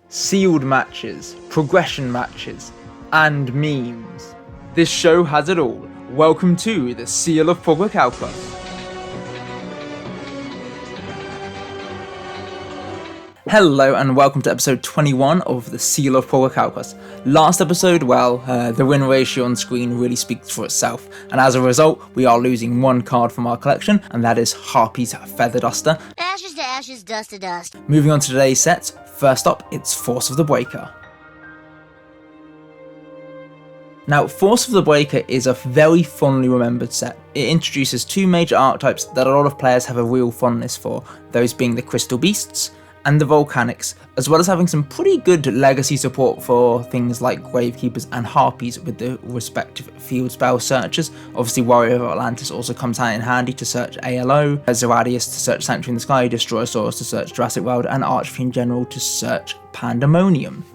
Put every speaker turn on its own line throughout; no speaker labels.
sealed matches, progression matches, and memes. This show has it all. Welcome to the Seal of Progrichalcos. Hello and welcome to episode 21 of the Seal of Progrichalcos. Last episode, the win ratio on screen really speaks for itself, and as a result, we are losing one card from our collection, and that is Harpy's Feather Duster.
Ashes to ashes, dust to dust.
Moving on to today's set, first up, it's Force of the Breaker. Now, Force of the Breaker is a very fondly remembered set. It introduces two major archetypes that a lot of players have a real fondness for, those being the Crystal Beasts and the Volcanics, as well as having some pretty good legacy support for things like Gravekeepers and Harpies with the respective field spell searches. Obviously, Warrior of Atlantis also comes out in handy to search ALO, Zeradius to search Sanctuary in the Sky, Destroyosaurus to search Jurassic World, and Archfiend General to search Pandemonium.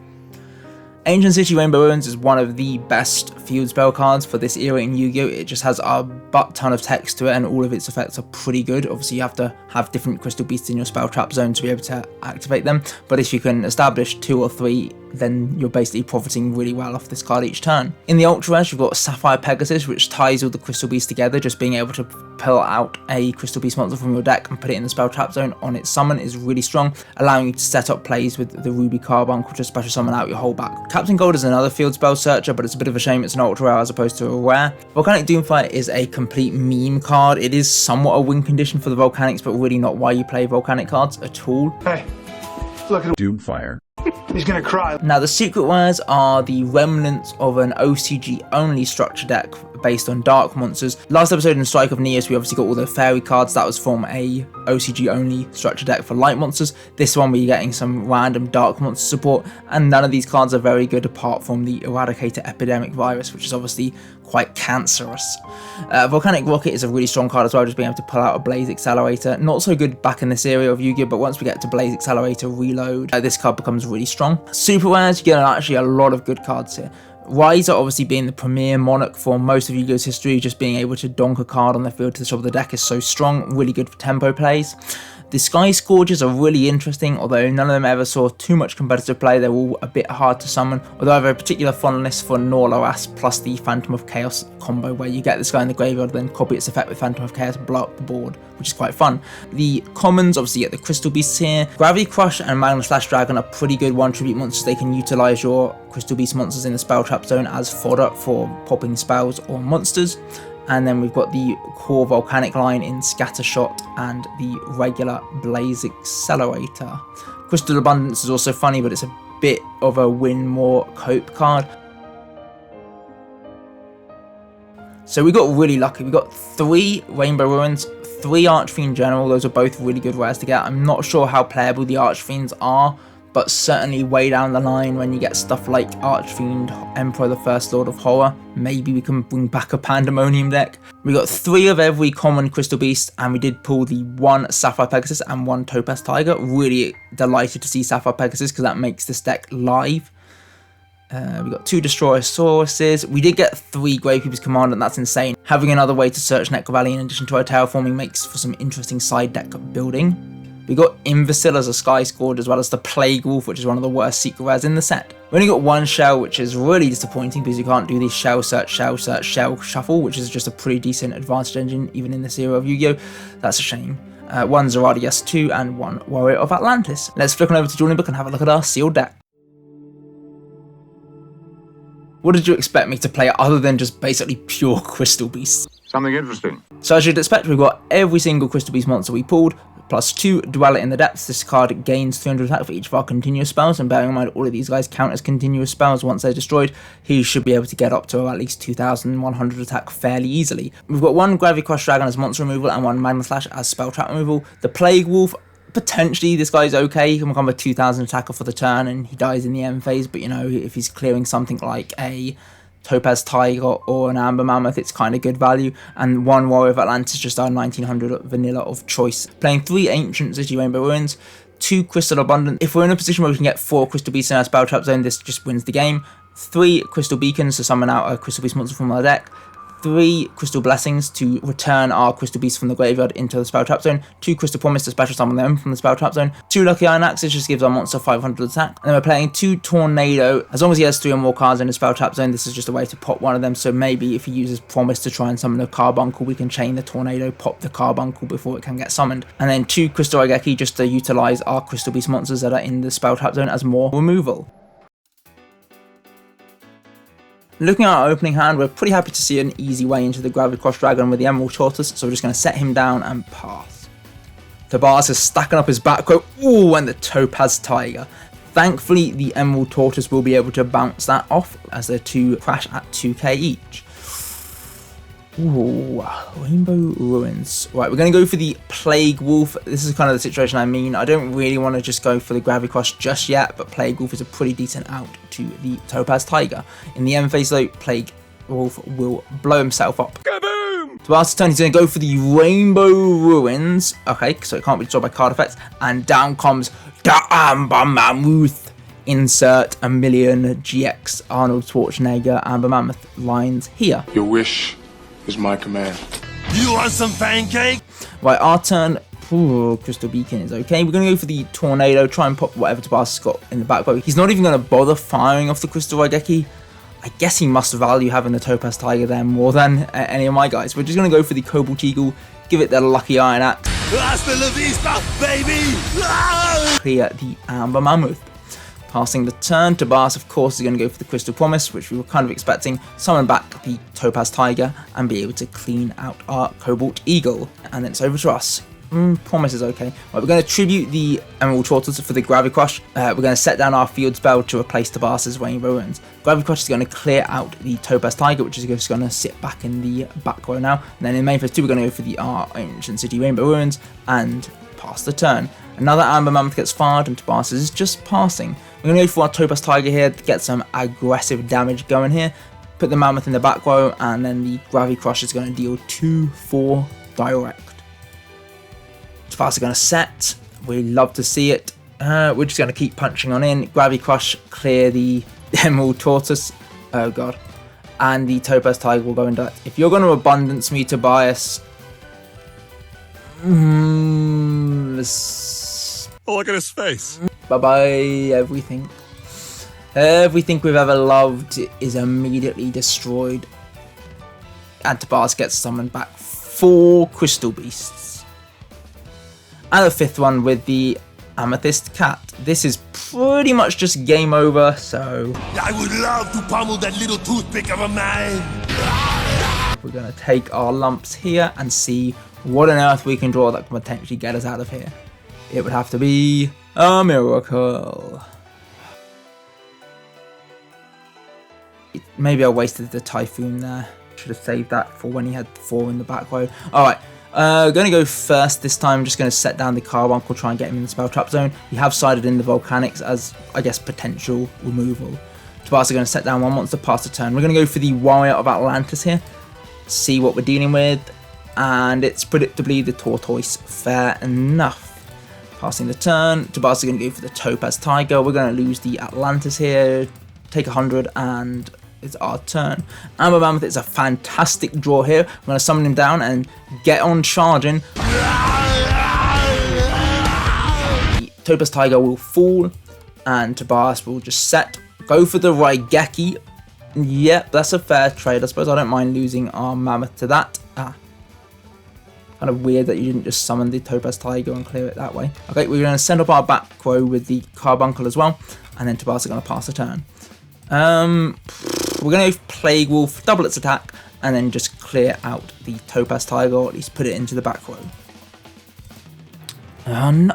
Ancient City Rainbow Ruins is one of the best field spell cards for this era in Yu-Gi-Oh! It just has a butt ton of text to it and all of its effects are pretty good. Obviously you have to have different crystal beasts in your spell trap zone to be able to activate them, but if you can establish 2 or 3, then you're basically profiting really well off this card each turn. In the Ultra Edge, you've got Sapphire Pegasus, which ties all the crystal beasts together. Just being able to pull out a crystal beast monster from your deck and put it in the spell trap zone on its summon is really strong, allowing you to set up plays with the Ruby Carbuncle to special summon out your whole back. Captain Gold is another field spell searcher, but it's a bit of a shame it's an ultra rare as opposed to a rare. Volcanic Doomfire is a complete meme card. It is somewhat a win condition for the Volcanics, but really not why you play Volcanic cards at all.
Hey, look at
Doomfire.
He's gonna cry.
Now, the secret wares are the remnants of an OCG only structure deck based on dark monsters. Last episode in Strike of Neos, we obviously got all the fairy cards. That was from a OCG only structure deck for light monsters. This one we're getting some random dark monster support, and none of these cards are very good apart from the Eradicator Epidemic Virus, which is obviously quite cancerous. Volcanic Rocket is a really strong card as well, just being able to pull out a Blaze Accelerator. Not so good back in this area of Yu-Gi-Oh, but once we get to Blaze Accelerator Reload, this card becomes really strong. Super rares, you get actually a lot of good cards here. Riser obviously being the premier monarch for most of Yu-Gi-Oh's history, just being able to donk a card on the field to the top of the deck is so strong, really good for tempo plays. The Sky Scourges are really interesting, although none of them ever saw too much competitive play. They're all a bit hard to summon, although I have a particular fondness for Norloras plus the Phantom of Chaos combo, where you get this guy in the graveyard, then copy its effect with Phantom of Chaos, blow up the board, which is quite fun. The commons, obviously you get the Crystal Beasts here. Gravity Crush and Magna Slash Dragon are pretty good one tribute monsters. They can utilize your Crystal Beast monsters in the spell trap zone as fodder for popping spells or monsters. And then we've got the core Volcanic line in Scattershot and the regular Blaze Accelerator. Crystal Abundance is also funny, but it's a bit of a win more cope card. So we got really lucky. We got 3 Rainbow Ruins, 3 Archfiend General. Those are both really good rares to get. I'm not sure how playable the Archfiends are, but certainly way down the line when you get stuff like Archfiend, Emperor, the First Lord of Horror, maybe we can bring back a Pandemonium deck. We got 3 of every common Crystal Beast, and we did pull the 1 Sapphire Pegasus and 1 Topaz Tiger. Really delighted to see Sapphire Pegasus because that makes this deck live. We got 2 Destroyosauruses. We did get 3 Gravekeeper's Command, and that's insane. Having another way to search Necro Valley in addition to our terraforming makes for some interesting side deck building. We got Invisil as a Sky Scourge, as well as the Plague Wolf, which is one of the worst secret rares in the set. We only got 1 Shell, which is really disappointing because you can't do the Shell Search, Shell Shuffle, which is just a pretty decent advantage engine even in this era of Yu-Gi-Oh! That's a shame. 1 Zeradius 2 and 1 Warrior of Atlantis. Let's flick on over to Julian Book and have a look at our sealed deck. What did you expect me to play other than just basically pure Crystal Beasts?
Something interesting.
So as you'd expect, we've got every single Crystal Beast monster we pulled, plus 2 Dweller in the Depths. This card gains 300 attack for each of our continuous spells, and bearing in mind all of these guys count as continuous spells once they're destroyed, he should be able to get up to at least 2100 attack fairly easily. We've got 1 Gravity Crush Dragon as monster removal and 1 Magma Slash as spell trap removal. The Plague Wolf, potentially this guy's okay. He can become a 2000 attacker for the turn and he dies in the end phase, but you know, if he's clearing something like a Topaz Tiger or an Amber Mammoth, it's kind of good value. And 1 Warrior of Atlantis, just our 1900 vanilla of choice. Playing 3 Ancient City Rainbow Ruins, 2 Crystal Abundance. If we're in a position where we can get 4 Crystal Beasts in our spell trap zone, this just wins the game. 3 Crystal Beacons to summon out a Crystal Beast monster from our deck. 3 Crystal Blessings to return our Crystal Beasts from the graveyard into the Spell Trap Zone, 2 Crystal Promise to special summon them from the Spell Trap Zone, 2 Lucky Iron Axes just gives our monster 500 attack, and then we're playing 2 Tornado. As long as he has 3 or more cards in the Spell Trap Zone, this is just a way to pop one of them, so maybe if he uses Promise to try and summon a Carbuncle, we can chain the Tornado, pop the Carbuncle before it can get summoned, and then 2 Crystal Raigeki just to utilise our Crystal Beast monsters that are in the Spell Trap Zone as more removal. Looking at our opening hand, we're pretty happy to see an easy way into the Gravekeeper Dragon with the Emerald Tortoise, so we're just going to set him down and pass. Tobias is stacking up his back row, ooh, and the Topaz Tiger. Thankfully, the Emerald Tortoise will be able to bounce that off as the 2 crash at 2k each. Ooh, Rainbow Ruins. Right, we're going to go for the Plague Wolf. This is kind of the situation I mean. I don't really want to just go for the Gravekeeper just yet, but Plague Wolf is a pretty decent out to the Topaz Tiger. In the end phase though, Plague Wolf will blow himself up. Kaboom! Tobias' turn, he's going to go for the Rainbow Ruins. Okay, so it can't be destroyed by card effects. And down comes the Amber Mammoth. Insert a million GX Arnold Schwarzenegger Amber Mammoth lines here.
Your wish is my command.
You want some pancake?
Right, our turn. Ooh, Crystal Beacon is okay. We're going to go for the Tornado, try and pop whatever Tobias has got in the back row. He's not even going to bother firing off the Crystal Raigeki. I guess he must value having the Topaz Tiger there more than any of my guys. We're just going to go for the Cobalt Eagle, give it the Lucky Iron Axe.
Hasta la vista, baby!
Clear the Amber Mammoth. Passing the turn, Tobias of course is going to go for the Crystal Promise, which we were kind of expecting, summon back the Topaz Tiger and be able to clean out our Cobalt Eagle. And then it's over to us. Promise is okay. Right, we're going to tribute the Emerald Tortoise for the Gravekeeper. We're going to set down our field spell to replace Tobias's Rainbow Ruins. Gravekeeper is going to clear out the Topaz Tiger, which is just going to sit back in the back row now. And then in main phase 2, we're going to go for the Ancient City Rainbow Ruins and pass the turn. Another Amber Mammoth gets fired and Tobias is just passing. We're going to go for our Topaz Tiger here to get some aggressive damage going here. Put the Mammoth in the back row, and then the Gravekeeper is going to deal 2-4 direct. Tobias is going to set. We love to see it. We're just going to keep punching on in. Gravekeeper, clear the Emerald Tortoise. Oh god. And the Topaz Tiger will go into that. If you're going to Abundance me, Tobias...
Oh, look at his face.
Bye-bye, everything. Everything we've ever loved is immediately destroyed. And Tobias gets summoned back 4 Crystal Beasts. And the 5th one with the Amethyst Cat. This is pretty much just game over, so...
I would love to pummel that little toothpick of a man.
We're going to take our lumps here and see what on earth we can draw that can potentially get us out of here. It would have to be a miracle. Maybe I wasted the Typhoon there. Should have saved that for when he had 4 in the back row. Alright, going to go first this time. Just going to set down the Carbuncle, try and get him in the Spell Trap Zone. We have sided in the Volcanics as, I guess, potential removal. Tobias are going to set down one monster, pass the turn. We're going to go for the Warrior of Atlantis here. See what we're dealing with. And it's predictably the Tortoise. Fair enough. Passing the turn, Tobias is going to go for the Topaz Tiger. We're going to lose the Atlantis here, take 100, and it's our turn. Amber Mammoth is a fantastic draw here. We're going to summon him down and get on charging. The Topaz Tiger will fall, and Tobias will just set. Go for the Raigeki. Yep, that's a fair trade. I suppose I don't mind losing our Mammoth to that. Kind of weird that you didn't just summon the Topaz Tiger and clear it that way. Okay, we're going to send up our back row with the Carbuncle as well, and then Tobias is going to pass the turn. We're going to go Plague Wolf, double its attack, and then just clear out the Topaz Tiger, or at least put it into the back row. And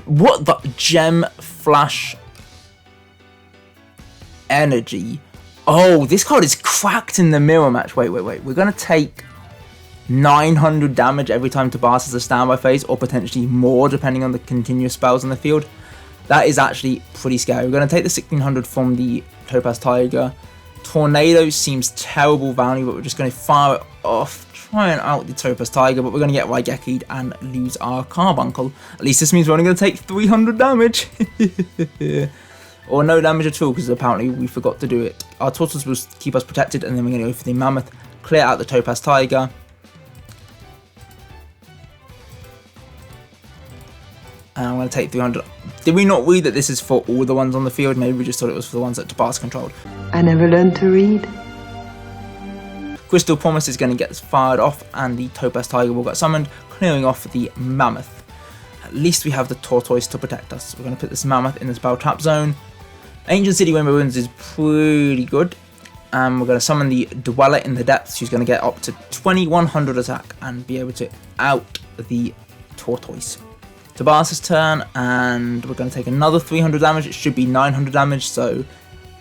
what the Gem Flash Energy? Oh, this card is cracked in the mirror match. Wait. We're going to take 900 damage every time Tobias has a standby phase, or potentially more depending on the continuous spells in the field. That is actually pretty scary. We're going to take the 1600 from the Topaz Tiger. Tornado seems terrible value, but we're just going to fire it off, trying out the Topaz Tiger, but we're going to get Raigeki'd and lose our Carbuncle. At least this means we're only going to take 300 damage. Or no damage at all, because apparently we forgot to do it. Our Tortoise will keep us protected, and then we're going to go for the Mammoth clear out the Topaz Tiger. And I'm going to take 300. Did we not read that this is for all the ones on the field? Maybe we just thought it was for the ones that Tabas controlled.
I never learned to read.
Crystal Promise is going to get fired off, and the Topaz Tiger will get summoned, clearing off the Mammoth. At least we have the Tortoise to protect us. We're going to put this Mammoth in the spell trap zone. Ancient City Rainbow Ruins is pretty good. And we're going to summon the Dweller in the Depths, who's going to get up to 2100 attack and be able to out the Tortoise. Tabas's turn, and we're going to take another 300 damage. It should be 900 damage, so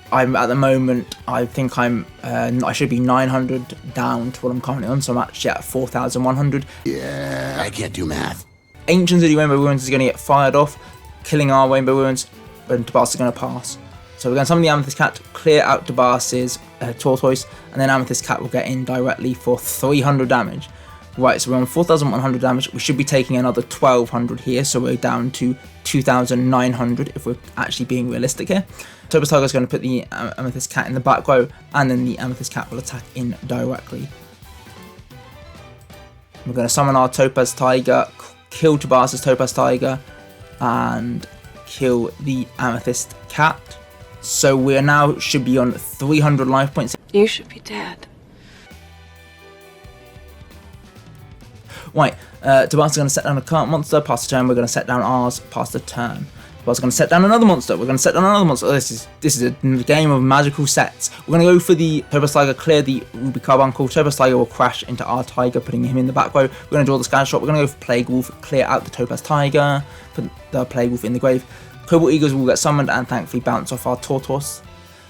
I'm at the moment, I think I should be 900 down to what I'm currently on, so I'm actually at 4100.
Yeah, I can't do math.
Ancient City Rainbow Ruins is going to get fired off, killing our Rainbow Ruins, and Tabas is going to pass. So we're going to summon the Amethyst Cat, clear out Tabas's Tortoise, and then Amethyst Cat will get in directly for 300 damage. Right, so we're on 4100 damage. We should be taking another 1200 here, so we're down to 2900 if we're actually being realistic here. Topaz Tiger is going to put the Amethyst Cat in the back row, and then the Amethyst Cat will attack in directly. We're going to summon our Topaz Tiger, kill Tabas's Topaz Tiger, and kill the Amethyst Cat. So we now should be on 300 life points.
You should be dead.
Right, Tabas is going to set down a current monster, pass the turn, we're going to set down ours, pass the turn. Tabas is going to set down another monster, we're going to set down another monster. This is a game of magical sets. We're going to go for the Topaz Tiger, clear the Ruby Carbuncle. Topaz Tiger will crash into our Tiger, putting him in the back row. We're going to draw the Scatter Shot, we're going to go for Plague Wolf, clear out the Topaz Tiger, put the Plague Wolf in the grave. Cobalt Eagles will get summoned and thankfully bounce off our Tortoise.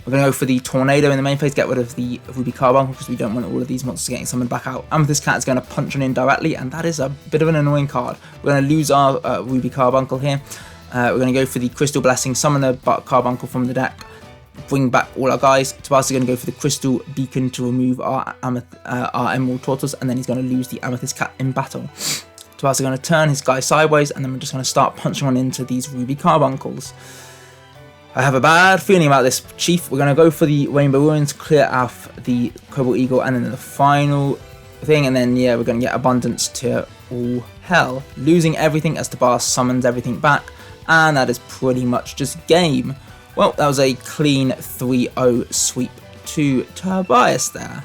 We're going to go for the Tornado in the main phase, get rid of the Ruby Carbuncle because we don't want all of these monsters getting summoned back out. Amethyst Cat is going to punch on in directly, and that is a bit of an annoying card. We're going to lose our Ruby Carbuncle here. We're going to go for the Crystal Blessing, summon the Carbuncle from the deck, bring back all our guys. Tabas is going to go for the Crystal Beacon to remove our Emerald Tortoise, and then he's going to lose the Amethyst Cat in battle. Tabas is going to turn his guy sideways, and then we're just going to start punching on into these Ruby Carbuncles. I have a bad feeling about this, Chief. We're going to go for the Rainbow Ruins, clear off the Cobalt Eagle, and then the final thing, and then, yeah, we're going to get Abundance to all hell. Losing everything as Tabas summons everything back, and that is pretty much just game. Well, that was a clean 3-0 sweep to Tobias there.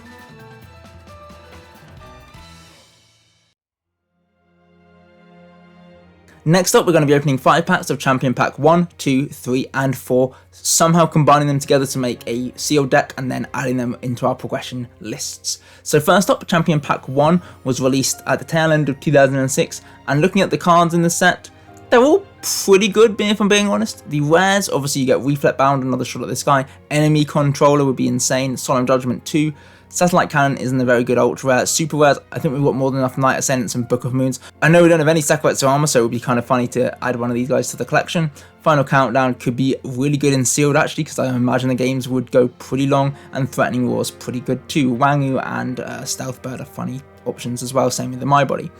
Next up, we're going to be opening 5 packs of Champion Pack 1, 2, 3, and 4, somehow combining them together to make a sealed deck and then adding them into our progression lists. So first up, Champion Pack 1 was released at the tail end of 2006, and looking at the cards in the set, they're all pretty good, if I'm being honest. The rares, obviously you get Reflect Bound, another shot at this guy, Enemy Controller would be insane, Solemn Judgment 2, Satellite Cannon isn't a very good ultra rare. Super rares, I think we've got more than enough Night Ascendants and Book of Moons. I know we don't have any Sacrifice to Armor, so it would be kind of funny to add one of these guys to the collection. Final Countdown could be really good in sealed actually, because I imagine the games would go pretty long, and Threatening Roar is pretty good too. Wangu and Stealth Bird are funny options as well, same with the My Body.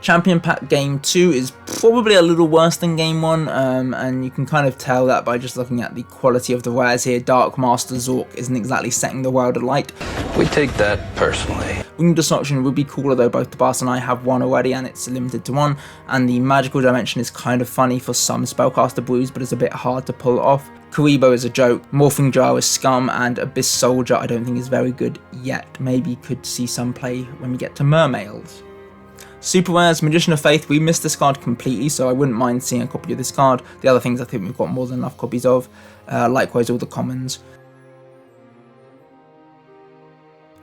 Champion Pack Game 2 is probably a little worse than Game 1, and you can kind of tell that by just looking at the quality of the rares here. Dark Master Zork isn't exactly setting the world alight.
We take that personally.
Winged Destruction would be cooler though, both Tabas and I have one already and it's limited to one, and the Magical Dimension is kind of funny for some Spellcaster brews, but it's a bit hard to pull off. Karibo is a joke, Morphing Jar is scum, and Abyss Soldier I don't think is very good yet. Maybe could see some play when we get to Mermails. Super rares, Magician of Faith, we missed this card completely, so I wouldn't mind seeing a copy of this card. The other things I think we've got more than enough copies of. Likewise all the commons.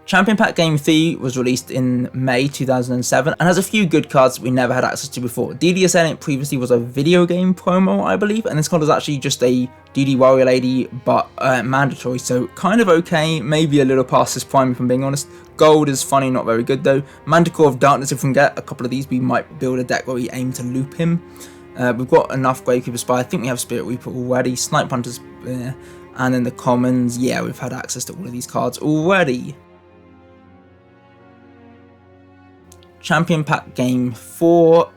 Champion Pack Game 3 was released in May 2007 and has a few good cards we never had access to before. DDSN it previously was a video game promo, I believe, and this card is actually just a DD Warrior Lady, but mandatory, so kind of okay, maybe a little past this prime if I'm being honest. Gold is funny, not very good though. Manticore of Darkness, if we can get a couple of these, we might build a deck where we aim to loop him. We've got enough Gravekeeper Spy, I think we have Spirit Reaper already, Snipe Hunters, and then the commons, yeah, we've had access to all of these cards already. Champion Pack Game 4,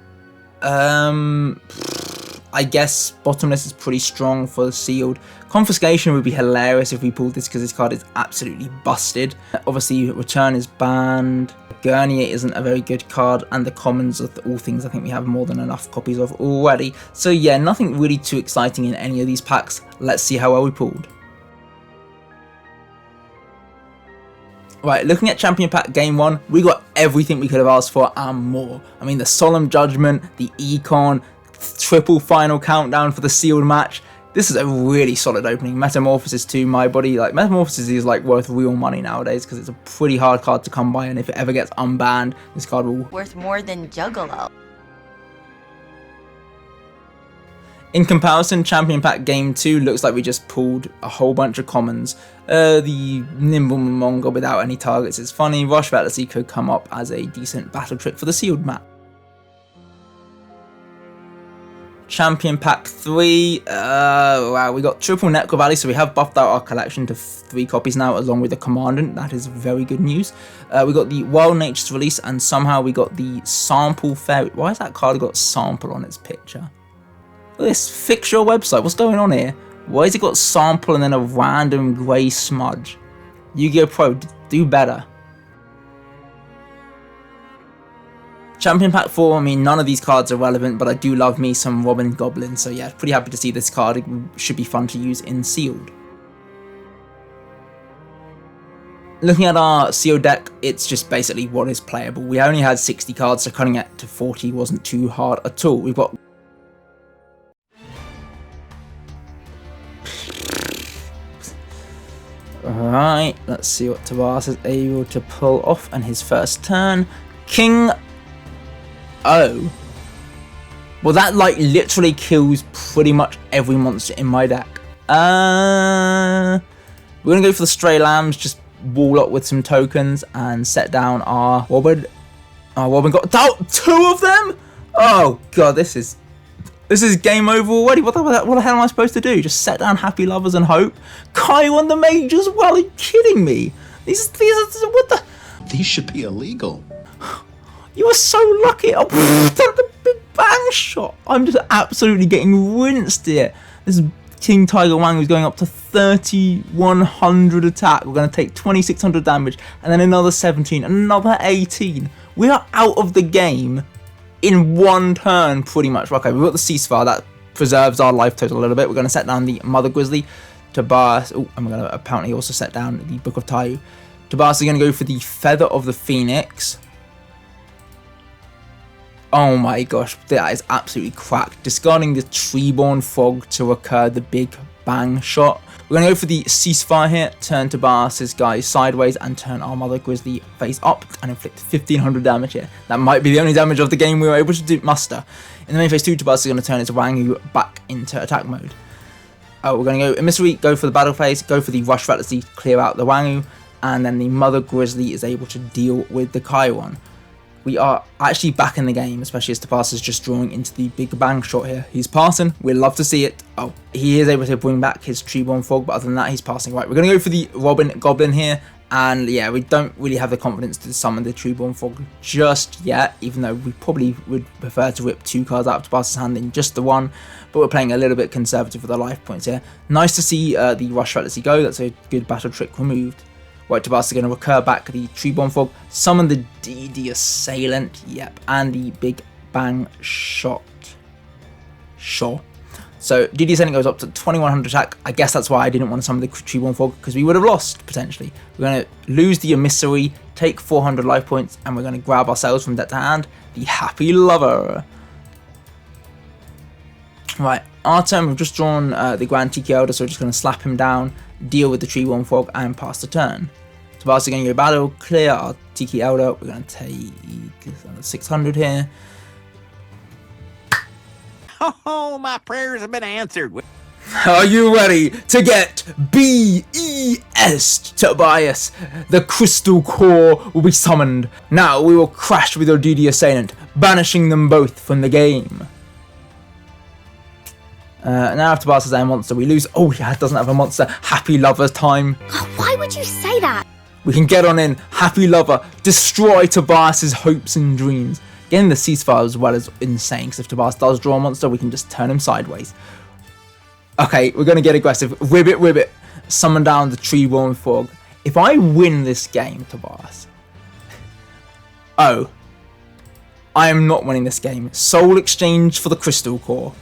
I I guess Bottomless is pretty strong for the sealed. Confiscation would be hilarious if we pulled this because this card is absolutely busted. Obviously, Return is banned. Gurnier isn't a very good card, and the commons are all things I think we have more than enough copies of already. So yeah, nothing really too exciting in any of these packs. Let's see how well we pulled. Right, looking at Champion Pack Game 1, we got everything we could have asked for and more. I mean, the Solemn Judgment, the Econ, triple final countdown for the sealed match. This is a really solid opening. Metamorphosis too, my body. Like, Metamorphosis is like worth real money nowadays because it's a pretty hard card to come by, and if it ever gets unbanned, this card will...
Worth more than Juggalo.
In comparison, Champion Pack Game 2 looks like we just pulled a whole bunch of commons. The Nimble Mongol without any targets is funny. Rush Fallacy could come up as a decent battle trick for the sealed map. Champion Pack 3, wow, we got triple Necro Valley, so we have buffed out our collection to 3 copies now along with the Commandant. That is very good news. We got the Wild Nature's Release, and somehow we got the Sample Fairy. Why has that card got Sample on its picture? Look at this, fix your website, what's going on here? Why has it got Sample and then a random grey smudge? Yu-Gi-Oh! Pro, do better. Champion Pack 4, I mean, none of these cards are relevant, but I do love me some Robin Goblin, so yeah, pretty happy to see this card. It should be fun to use in sealed. Looking at our sealed deck, it's just basically what is playable. We only had 60 cards, so cutting it to 40 wasn't too hard at all. We've got... Alright, let's see what Tabas is able to pull off on his first turn. King O. Well, that like literally kills pretty much every monster in my deck. We're gonna go for the Stray Lambs, just wall up with some tokens and set down our Robin. Our Robin got 2 of them? Oh god, this is game over already. What the hell am I supposed to do? Just set down Happy Lovers and hope? Kaiwan the Mage as well? Are you kidding me? These are what the...
These should be illegal.
You are so lucky. Oh, the big bang shot. I'm just absolutely getting rinsed here. This is King Tiger Wang who's going up to 3100 attack. We're going to take 2600 damage and then another 17, another 18. We are out of the game in one turn, pretty much. Okay, we've got the Ceasefire. That preserves our life total a little bit. We're going to set down the Mother Grizzly. Tobias. Oh, and we're going to apparently also set down the Book of Tayu. Tobias is going to go for the Feather of the Phoenix. Oh my gosh, that is absolutely cracked. Discarding the Treeborn Frog to recur the big bang shot. We're going to go for the Ceasefire here, turn Tobias's guy sideways and turn our Mother Grizzly face up and inflict 1500 damage here. That might be the only damage of the game we were able to muster. In the main phase 2, Tobias is going to turn his Wangu back into attack mode. We're going to go Emissary, go for the battle phase, go for the Rush Fallacy, clear out the Wangu, and then the Mother Grizzly is able to deal with the Kaiwan. We are actually back in the game, especially as Tobias is just drawing into the big bang shot here. He's passing. We'd love to see it. Oh, he is able to bring back his Treeborn Frog, but other than that, he's passing. Right, we're going to go for the Robin Goblin here. And yeah, we don't really have the confidence to summon the Treeborn Frog just yet, even though we probably would prefer to rip 2 cards out of Tobias' hand than just the 1. But we're playing a little bit conservative with the life points here. Nice to see the Rush Fallacy go. That's a good battle trick removed. Right, Tobias is going to recur back the Treeborn Frog, summon the DD Assailant, yep, and the Big Bang Shot. Sure. So DD Assailant goes up to 2100 attack. I guess that's why I didn't want to summon the Treeborn Frog, because we would have lost, potentially. We're going to lose the Emissary, take 400 life points, and we're going to grab ourselves from deck to hand the Happy Lover. Right, our turn, we've just drawn the Grand Tiki Elder, so we're just going to slap him down, deal with the Treeborn Frog, and pass the turn. Tobias is going to go battle, clear our Tiki Elder. We're going to take 600 here.
Oh, my prayers have been answered.
Are you ready to get BES, Tobias? The Crystal Core will be summoned. Now we will crash with your DD Assailant, banishing them both from the game. Now if Tobias has a monster, we lose. Oh yeah, it doesn't have a monster. Happy Lover time.
Oh, why would you say that?
We can get on in. Happy Lover. Destroy Tobias's hopes and dreams. Getting the ceasefire as well is insane, because if Tabas does draw a monster, we can just turn him sideways. Okay, we're going to get aggressive. Ribbit. Summon down the Treeborn Frog. If I win this game, Tabas... Oh. I am not winning this game. Soul exchange for the Crystal Core.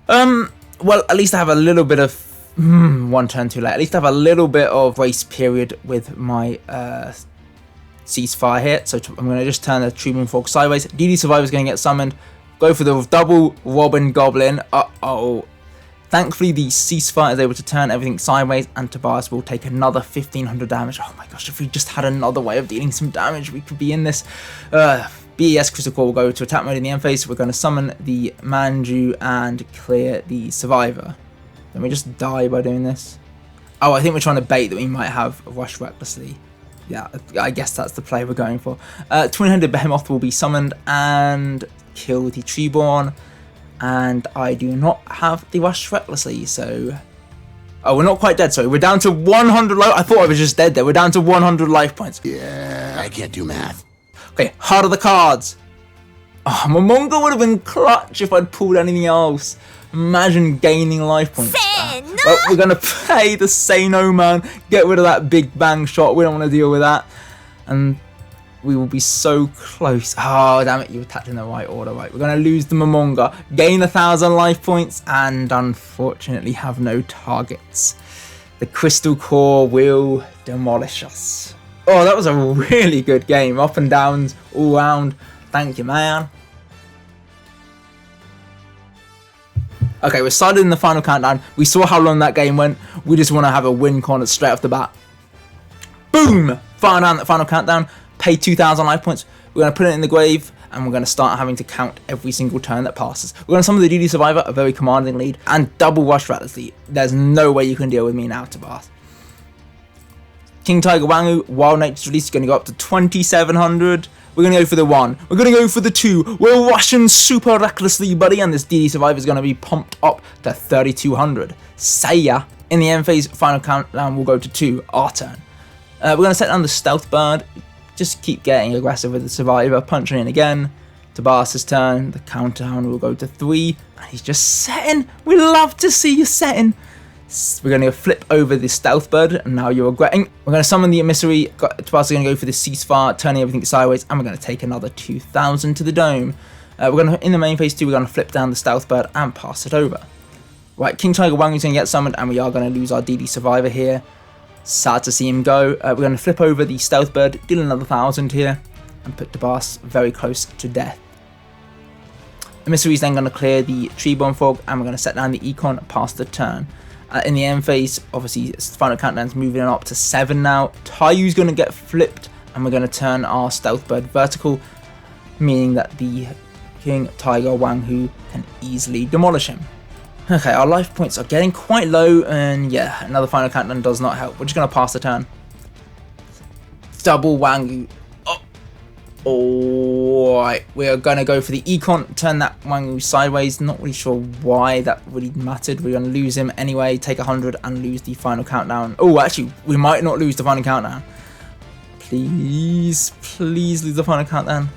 Well, at least I have a little bit of... one turn too late. At least I have a little bit of grace period with my ceasefire here. So I'm going to just turn the Treeborn Frog sideways. DD Survivor is going to get summoned. Go for the double Robin Goblin. Uh-oh. Thankfully, the ceasefire is able to turn everything sideways, and Tobias will take another 1500 damage. Oh my gosh, if we just had another way of dealing some damage, we could be in this. BES Crystal Core will go to attack mode in the end phase. We're going to summon the Manju and clear the Survivor. Then we just die by doing this. Oh, I think we're trying to bait that we might have Rush Recklessly. Yeah, I guess that's the play we're going for. Twin-Headed Behemoth will be summoned and kill the Treeborn. And I do not have the Rush Recklessly, so... Oh, we're not quite dead, sorry. We're down to 100 life... I thought I was just dead there. We're down to 100 life points.
Yeah, I can't do math.
Okay, Heart of the Cards. Oh, Momonga would have been clutch if I'd pulled anything else. Imagine gaining life points. Well, we're going to play the Say No Man. Get rid of that big bang shot. We don't want to deal with that. And... we will be so close. Oh, damn it, you attacked in the right order. Right, we're going to lose the Momonga, gain 1,000 life points, and unfortunately have no targets. The Crystal Core will demolish us. Oh, that was a really good game. Up and downs all round. Thank you, man. Okay, we're started in the final countdown. We saw how long that game went. We just want to have a win corner straight off the bat. Boom! Final countdown. Pay 2,000 life points. We're going to put it in the grave, and we're going to start having to count every single turn that passes. We're going to summon the DD Survivor, a very commanding lead, and double Rush Recklessly. There's no way you can deal with me now, Tabas. King Tiger Wangu, Wild Nature's Release is going to go up to 2,700. We're going to go for the 1. We're going to go for the 2. We're rushing super recklessly, buddy, and this DD Survivor is going to be pumped up to 3,200. Say ya. In the end phase, final countdown will go to 2, our turn. We're going to set down the Stealth Bird. Just keep getting aggressive with the Survivor, punching in again. Tobias' turn, the countdown will go to 3, and he's just setting. We love to see you setting. We're going to flip over the Stealth Bird, and now you're regretting. We're going to summon the Emissary. Tobias is going to go for the Ceasefire, turning everything sideways, and we're going to take another 2,000 to the dome. We're going to, in the main phase 2, we're going to flip down the Stealth Bird and pass it over. Right, King Tiger Wang is going to get summoned, and we are going to lose our DD Survivor here. Sad to see him go. We're going to flip over the Stealth Bird, deal another 1,000 here, and put Tobias very close to death. Emissary is then going to clear the Treeborn Frog, and we're going to set down the Econ past the turn. In the end phase, obviously, final countdown's moving up to 7 now. Taiyu's going to get flipped, and we're going to turn our Stealth Bird vertical, meaning that the King Tiger Wanghu can easily demolish him. Okay, our life points are getting quite low, and yeah, another final countdown does not help. We're just going to pass the turn. Double Wangu. Oh, alright, we are going to go for the Econ, turn that Wangu sideways. Not really sure why that really mattered. We're going to lose him anyway, take 100 and lose the final countdown. Oh, actually, we might not lose the final countdown. Please, please lose the final countdown.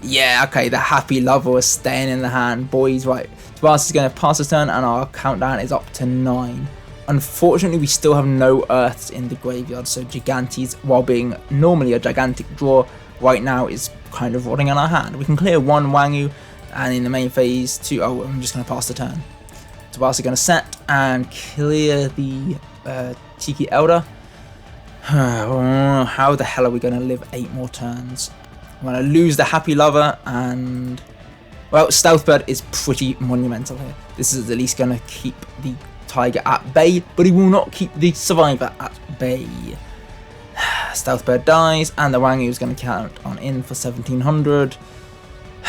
Yeah, okay, the Happy Lover is staying in the hand. Boys, right. Tobias is going to pass his turn, and our countdown is up to 9. Unfortunately, we still have no Earths in the graveyard, so Gigantes, while being normally a gigantic draw, right now is kind of rotting on our hand. We can clear 1 Wangu, and in the main phase 2, oh, I'm just going to pass the turn. Tobias is going to set and clear the Tiki Elder. How the hell are we going to live 8 more turns? I'm going to lose the Happy Lover, and well, Stealth Bird is pretty monumental here. This is at least going to keep the Tiger at bay, but he will not keep the Survivor at bay. Stealth Bird dies, and the Wangu is going to count on in for 1,700.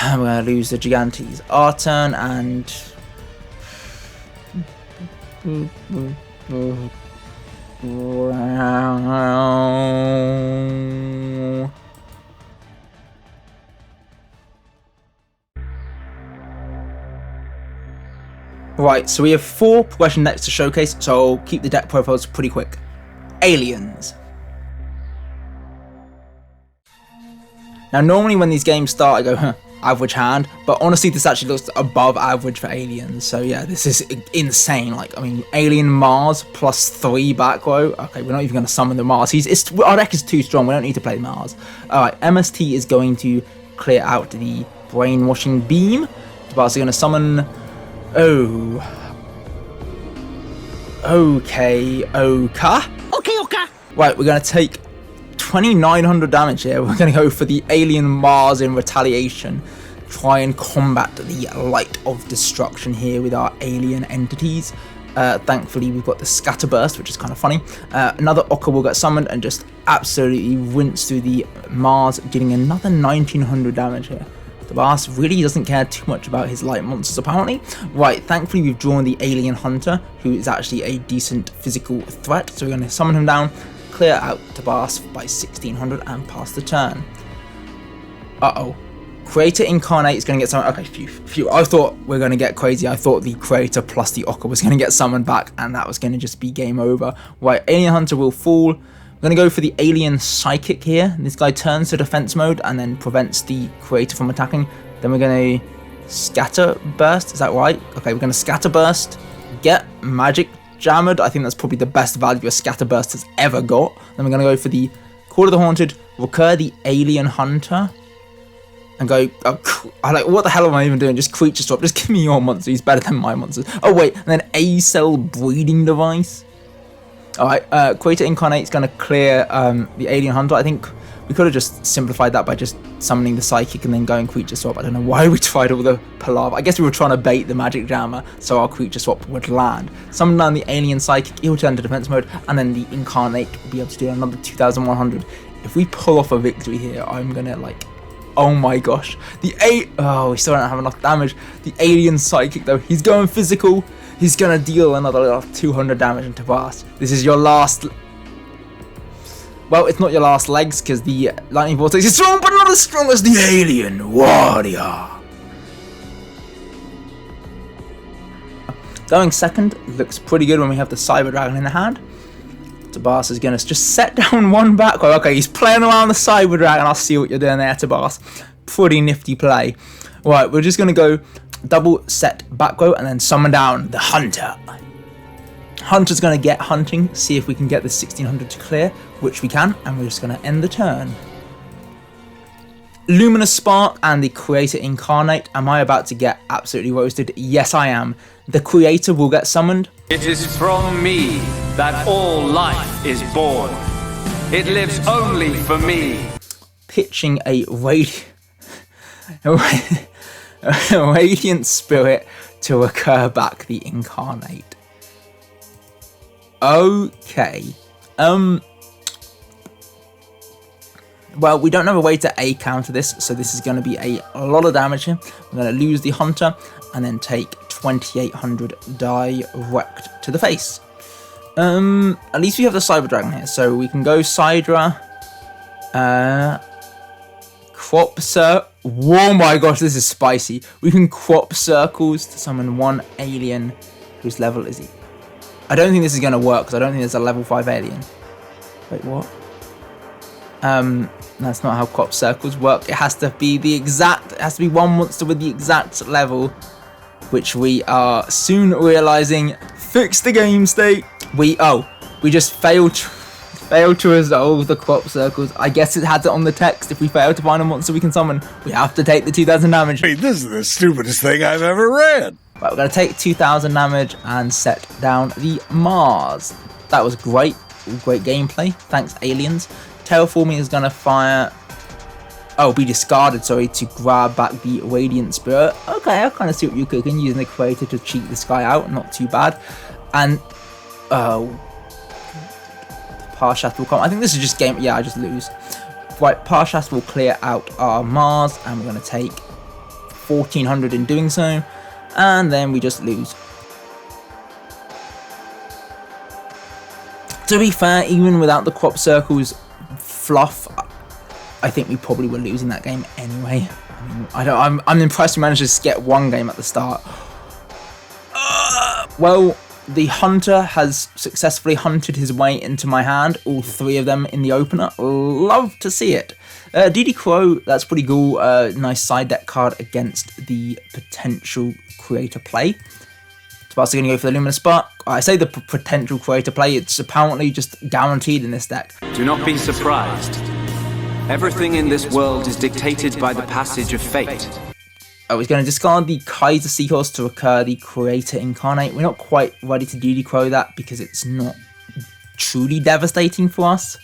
We're going to lose the Gigantes. Our turn, and right, so we have 4 progression decks to showcase, so I'll keep the deck profiles pretty quick. Aliens. Now, normally when these games start, I go, huh, average hand, but honestly, this actually looks above average for aliens. So yeah, this is insane. Like, I mean, alien Mars plus 3 back row. Okay, we're not even going to summon the Mars. Our deck is too strong. We don't need to play Mars. All right, MST is going to clear out the brainwashing beam. Tabas are going to summon. Okay. Right, we're going to take 2,900 damage here. We're going to go for the alien Mars in retaliation. Try and combat the light of destruction here with our alien entities. Thankfully, we've got the Scatterburst, which is kind of funny. Another Ocker will get summoned and just absolutely rinse through the Mars, getting another 1,900 damage here. The boss really doesn't care too much about his light monsters, apparently. Right, thankfully we've drawn the Alien Hunter, who is actually a decent physical threat. So we're going to summon him down, clear out Tabas by 1,600 and pass the turn. Creator Incarnate is going to get summoned. Okay, phew. I thought we were going to get crazy. I thought the Creator plus the Ocker was going to get summoned back, and that was going to just be game over. Right, Alien Hunter will fall. We're going to go for the Alien Psychic here. This guy turns to defense mode and then prevents the Creator from attacking. Then we're going to Scatter Burst. Is that right? Okay, we're going to Scatter Burst. Get Magic Jammered. I think that's probably the best value a Scatter Burst has ever got. Then we're going to go for the Call of the Haunted. Recur the Alien Hunter. And go, what the hell am I even doing? Just creature swap. Just give me your monster. He's better than my monsters. Oh, wait. And then A-Cell Breeding Device. Alright, Creator Incarnate is going to clear the Alien Hunter. I think we could have just simplified that by just summoning the Psychic and then going Creature Swap. I don't know why we tried all the palaver. I guess we were trying to bait the Magic Jammer so our Creature Swap would land. Summon down the Alien Psychic, he'll turn to defense mode, and then the Incarnate will be able to do another 2,100. If we pull off a victory here, I'm going to, like... Oh my gosh. We still don't have enough damage. The Alien Psychic, though, he's going physical. He's going to deal another 200 damage into Tabas. This is your last... Well, it's not your last legs, because the Lightning Vortex is strong, but not as strong as the Alien Warrior. Going second looks pretty good when we have the Cyber Dragon in the hand. Tabas is going to just set down one back row. Okay, he's playing around the Cyber Dragon. I'll see what you're doing there, Tabas. Pretty nifty play. Right, we're just going to go double set back row and then summon down the Hunter. Hunter's going to get hunting, see if we can get the 1,600 to clear, which we can, and we're just going to end the turn. Luminous Spark and the Creator Incarnate. Am I about to get absolutely roasted? Yes, I am. The Creator will get summoned.
It is from me that all life is born. It lives only for me.
Pitching a Radiant Spirit to recur back the Incarnate. Okay. Well, we don't have a way to A counter this, so this is going to be a lot of damage here. We're going to lose the Hunter and then take 2,800 direct to the face. At least we have the Cyber Dragon here, so we can go Sidra. Crop oh my gosh, this is spicy. We can crop circles to summon one alien. Whose level is he? I don't think this is going to work because I don't think there's a level 5 alien. Wait, what? That's not how crop circles work. It has to be one monster with the exact level, which we are soon realizing. Fix the game state. We just failed to resolve the crop circles. I guess it had it on the text. If we fail to find a monster we can summon, we have to take the 2,000 damage.
Hey, this is the stupidest thing I've ever read.
Right, we're going to take 2,000 damage and set down the Mars. That was great. Great gameplay. Thanks, aliens. Terraforming is going to fire... be discarded, sorry, to grab back the Radiant Spirit. Okay, I kind of see what you're cooking, using the Creator to cheat this guy out. Not too bad. And... Parshath will come. I think this is just game... Yeah, I just lose. Right, Parshath will clear out our Mars, and we're going to take 1,400 in doing so. And then we just lose. To be fair, even without the crop circles fluff, I think we probably were losing that game anyway. I mean, I'm impressed we managed to get one game at the start. Well, the Hunter has successfully hunted his way into my hand, all 3 of them in the opener. Love to see it. DD Crow, that's pretty cool. Nice side deck card against the potential creator play. Tabas's going to go for the Luminous Spark. I say the potential creator play, it's apparently just guaranteed in this deck.
Do not be surprised. Everything in this world is dictated by the passage of fate.
Oh, he's going to discard the Kaiser Seahorse to recur the Creator Incarnate. We're not quite ready to DD Crow that because it's not truly devastating for us.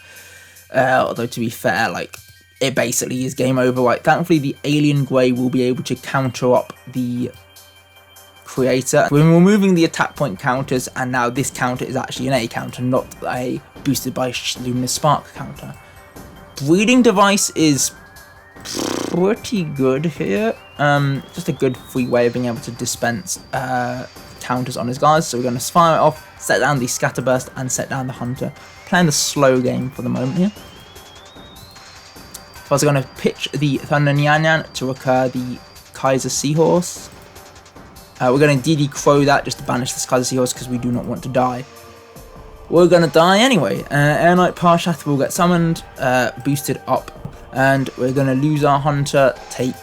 Although to be fair, like, it basically is game over. Right? Thankfully, the Alien Grey will be able to counter up the Creator. We're removing the attack point counters, and now this counter is actually an A counter, not a boosted by Luminous Spark counter. Breeding Device is pretty good here. Just a good free way of being able to dispense counters on his guards. So we're going to fire it off, set down the Scatterburst, and set down the Hunter. Playing the slow game for the moment here. So I was going to pitch the Thunder Nyan Nyan to recur the Kaiser Seahorse. We're going to DD Crow that just to banish this Kaiser Seahorse because we do not want to die. We're going to die anyway. Air Knight Parshath will get summoned, boosted up. And we're going to lose our Hunter, take,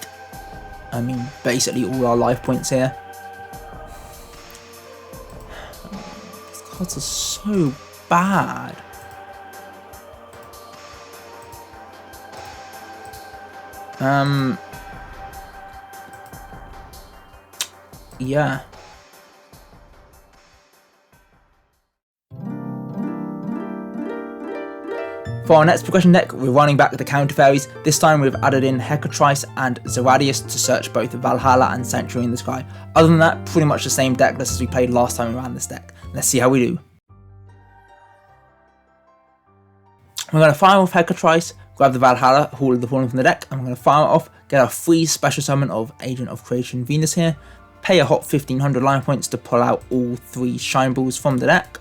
I mean, basically all our life points here. These cards are so bad. Yeah. For our next progression deck, we're running back the counter fairies. This time we've added in Hecatrice and Zeradius to search both Valhalla and Sanctuary in the Sky. Other than that, pretty much the same deck list as we played last time we ran this deck. Let's see how we do. We're going to fire off Hecatrice, grab the Valhalla, haul the Fallen from the deck, and we're going to fire it off, get our free special summon of Agent of Creation Venus here, pay a hot 1500 line points to pull out all 3 Shine Balls from the deck.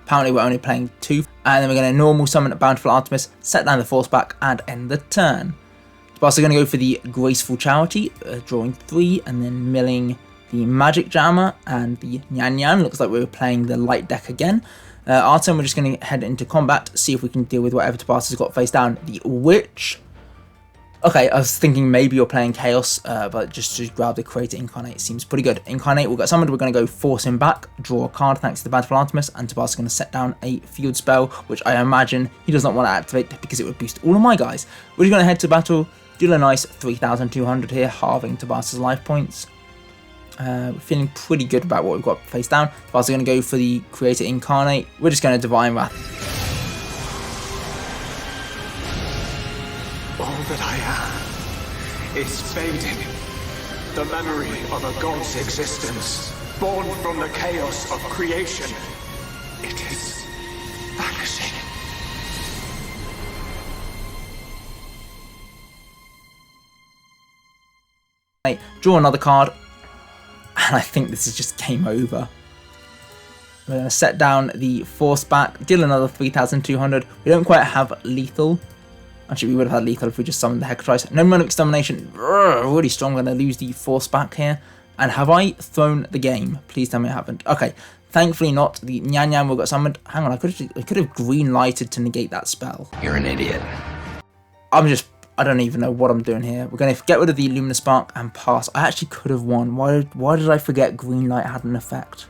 Apparently we're only playing 2, and then we're going to normal summon a Bountiful Artemis, set down the Force back, and end the turn. We're also going to go for the Graceful Charity, drawing 3, and then milling the Magic Jammer and the Nyan Nyan. Looks like we're playing the light deck again. Our turn, we're just going to head into combat, see if we can deal with whatever Tabas has got face down. The Witch. Okay, I was thinking maybe you're playing Chaos, but just to grab the Creator Incarnate seems pretty good. Incarnate will get summoned, we're going to go force him back, draw a card thanks to the Bountiful Artemis, and Tabas is going to set down a field spell, which I imagine he does not want to activate because it would boost all of my guys. We're just going to head to battle, deal a nice 3,200 here, halving Tabas's life points. We're feeling pretty good about what we've got face down. Tabas is going to go for the Creator Incarnate. We're just going to Divine Wrath.
All that I am is fading. The memory of a god's existence, born from the chaos of creation. It is vanishing.
Draw another card, and I think this is just game over. We're going to set down the Force back, deal another 3,200. We don't quite have lethal. Actually, we would have had lethal if we just summoned the Hecatrice. No Moment of Extermination, really strong. I'm going to lose the Force back here. And have I thrown the game? Please tell me I haven't. Okay, thankfully not. The Nyan Nyan will get summoned. Hang on, I could have green lighted to negate that spell.
You're an idiot.
I don't even know what I'm doing here. We're going to get rid of the Luminous Spark and pass. I actually could have won. Why did I forget green light had an effect?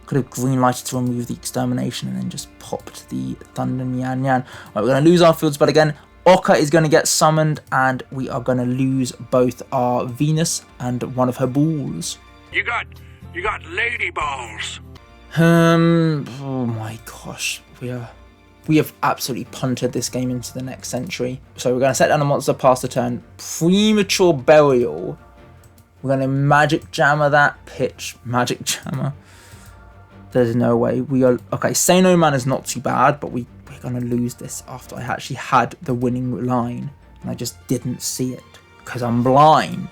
Could have green lighted to remove the Extermination and then just popped the Thunder Nyan Nyan. Right, we're going to lose our field spell again. Orca is going to get summoned, and we are going to lose both our Venus and one of her balls.
You got lady balls.
Oh my gosh, we have absolutely punted this game into the next century. So we're going to set down a monster, pass the turn. Premature Burial. We're going to Magic Jammer that, pitch Magic Jammer. There's no way. We are okay. Say No Man is not too bad, but we're gonna lose this after I actually had the winning line and I just didn't see it because I'm blind.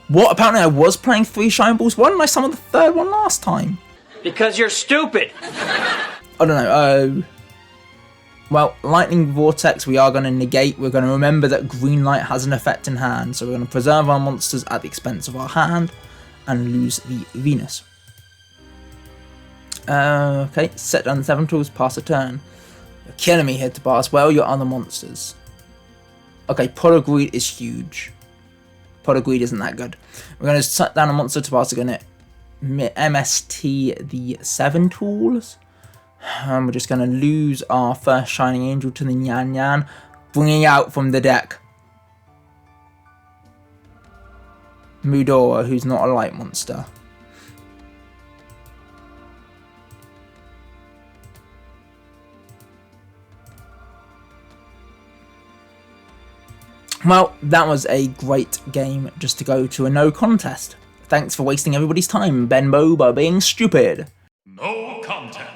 What? Apparently I was playing 3 Shine Balls. Why didn't I summon the 3rd one last time?
Because you're stupid.
I don't know. Well, Lightning Vortex we are going to negate. We're going to remember that green light has an effect in hand, so we're going to preserve our monsters at the expense of our hand and lose the Venus. Okay, set down the 7 tools, pass a turn. You're killing me here, Tabas. Where are your other monsters? Okay, Pot is huge. Pot isn't that good. We're going to set down a monster. Tabas are going to MST the 7 tools. And we're just going to lose our first Shining Angel to the Nyan Nyan, bringing out from the deck Mudora, who's not a light monster. Well, that was a great game just to go to a no contest. Thanks for wasting everybody's time, Benbow, by being stupid.
No contest.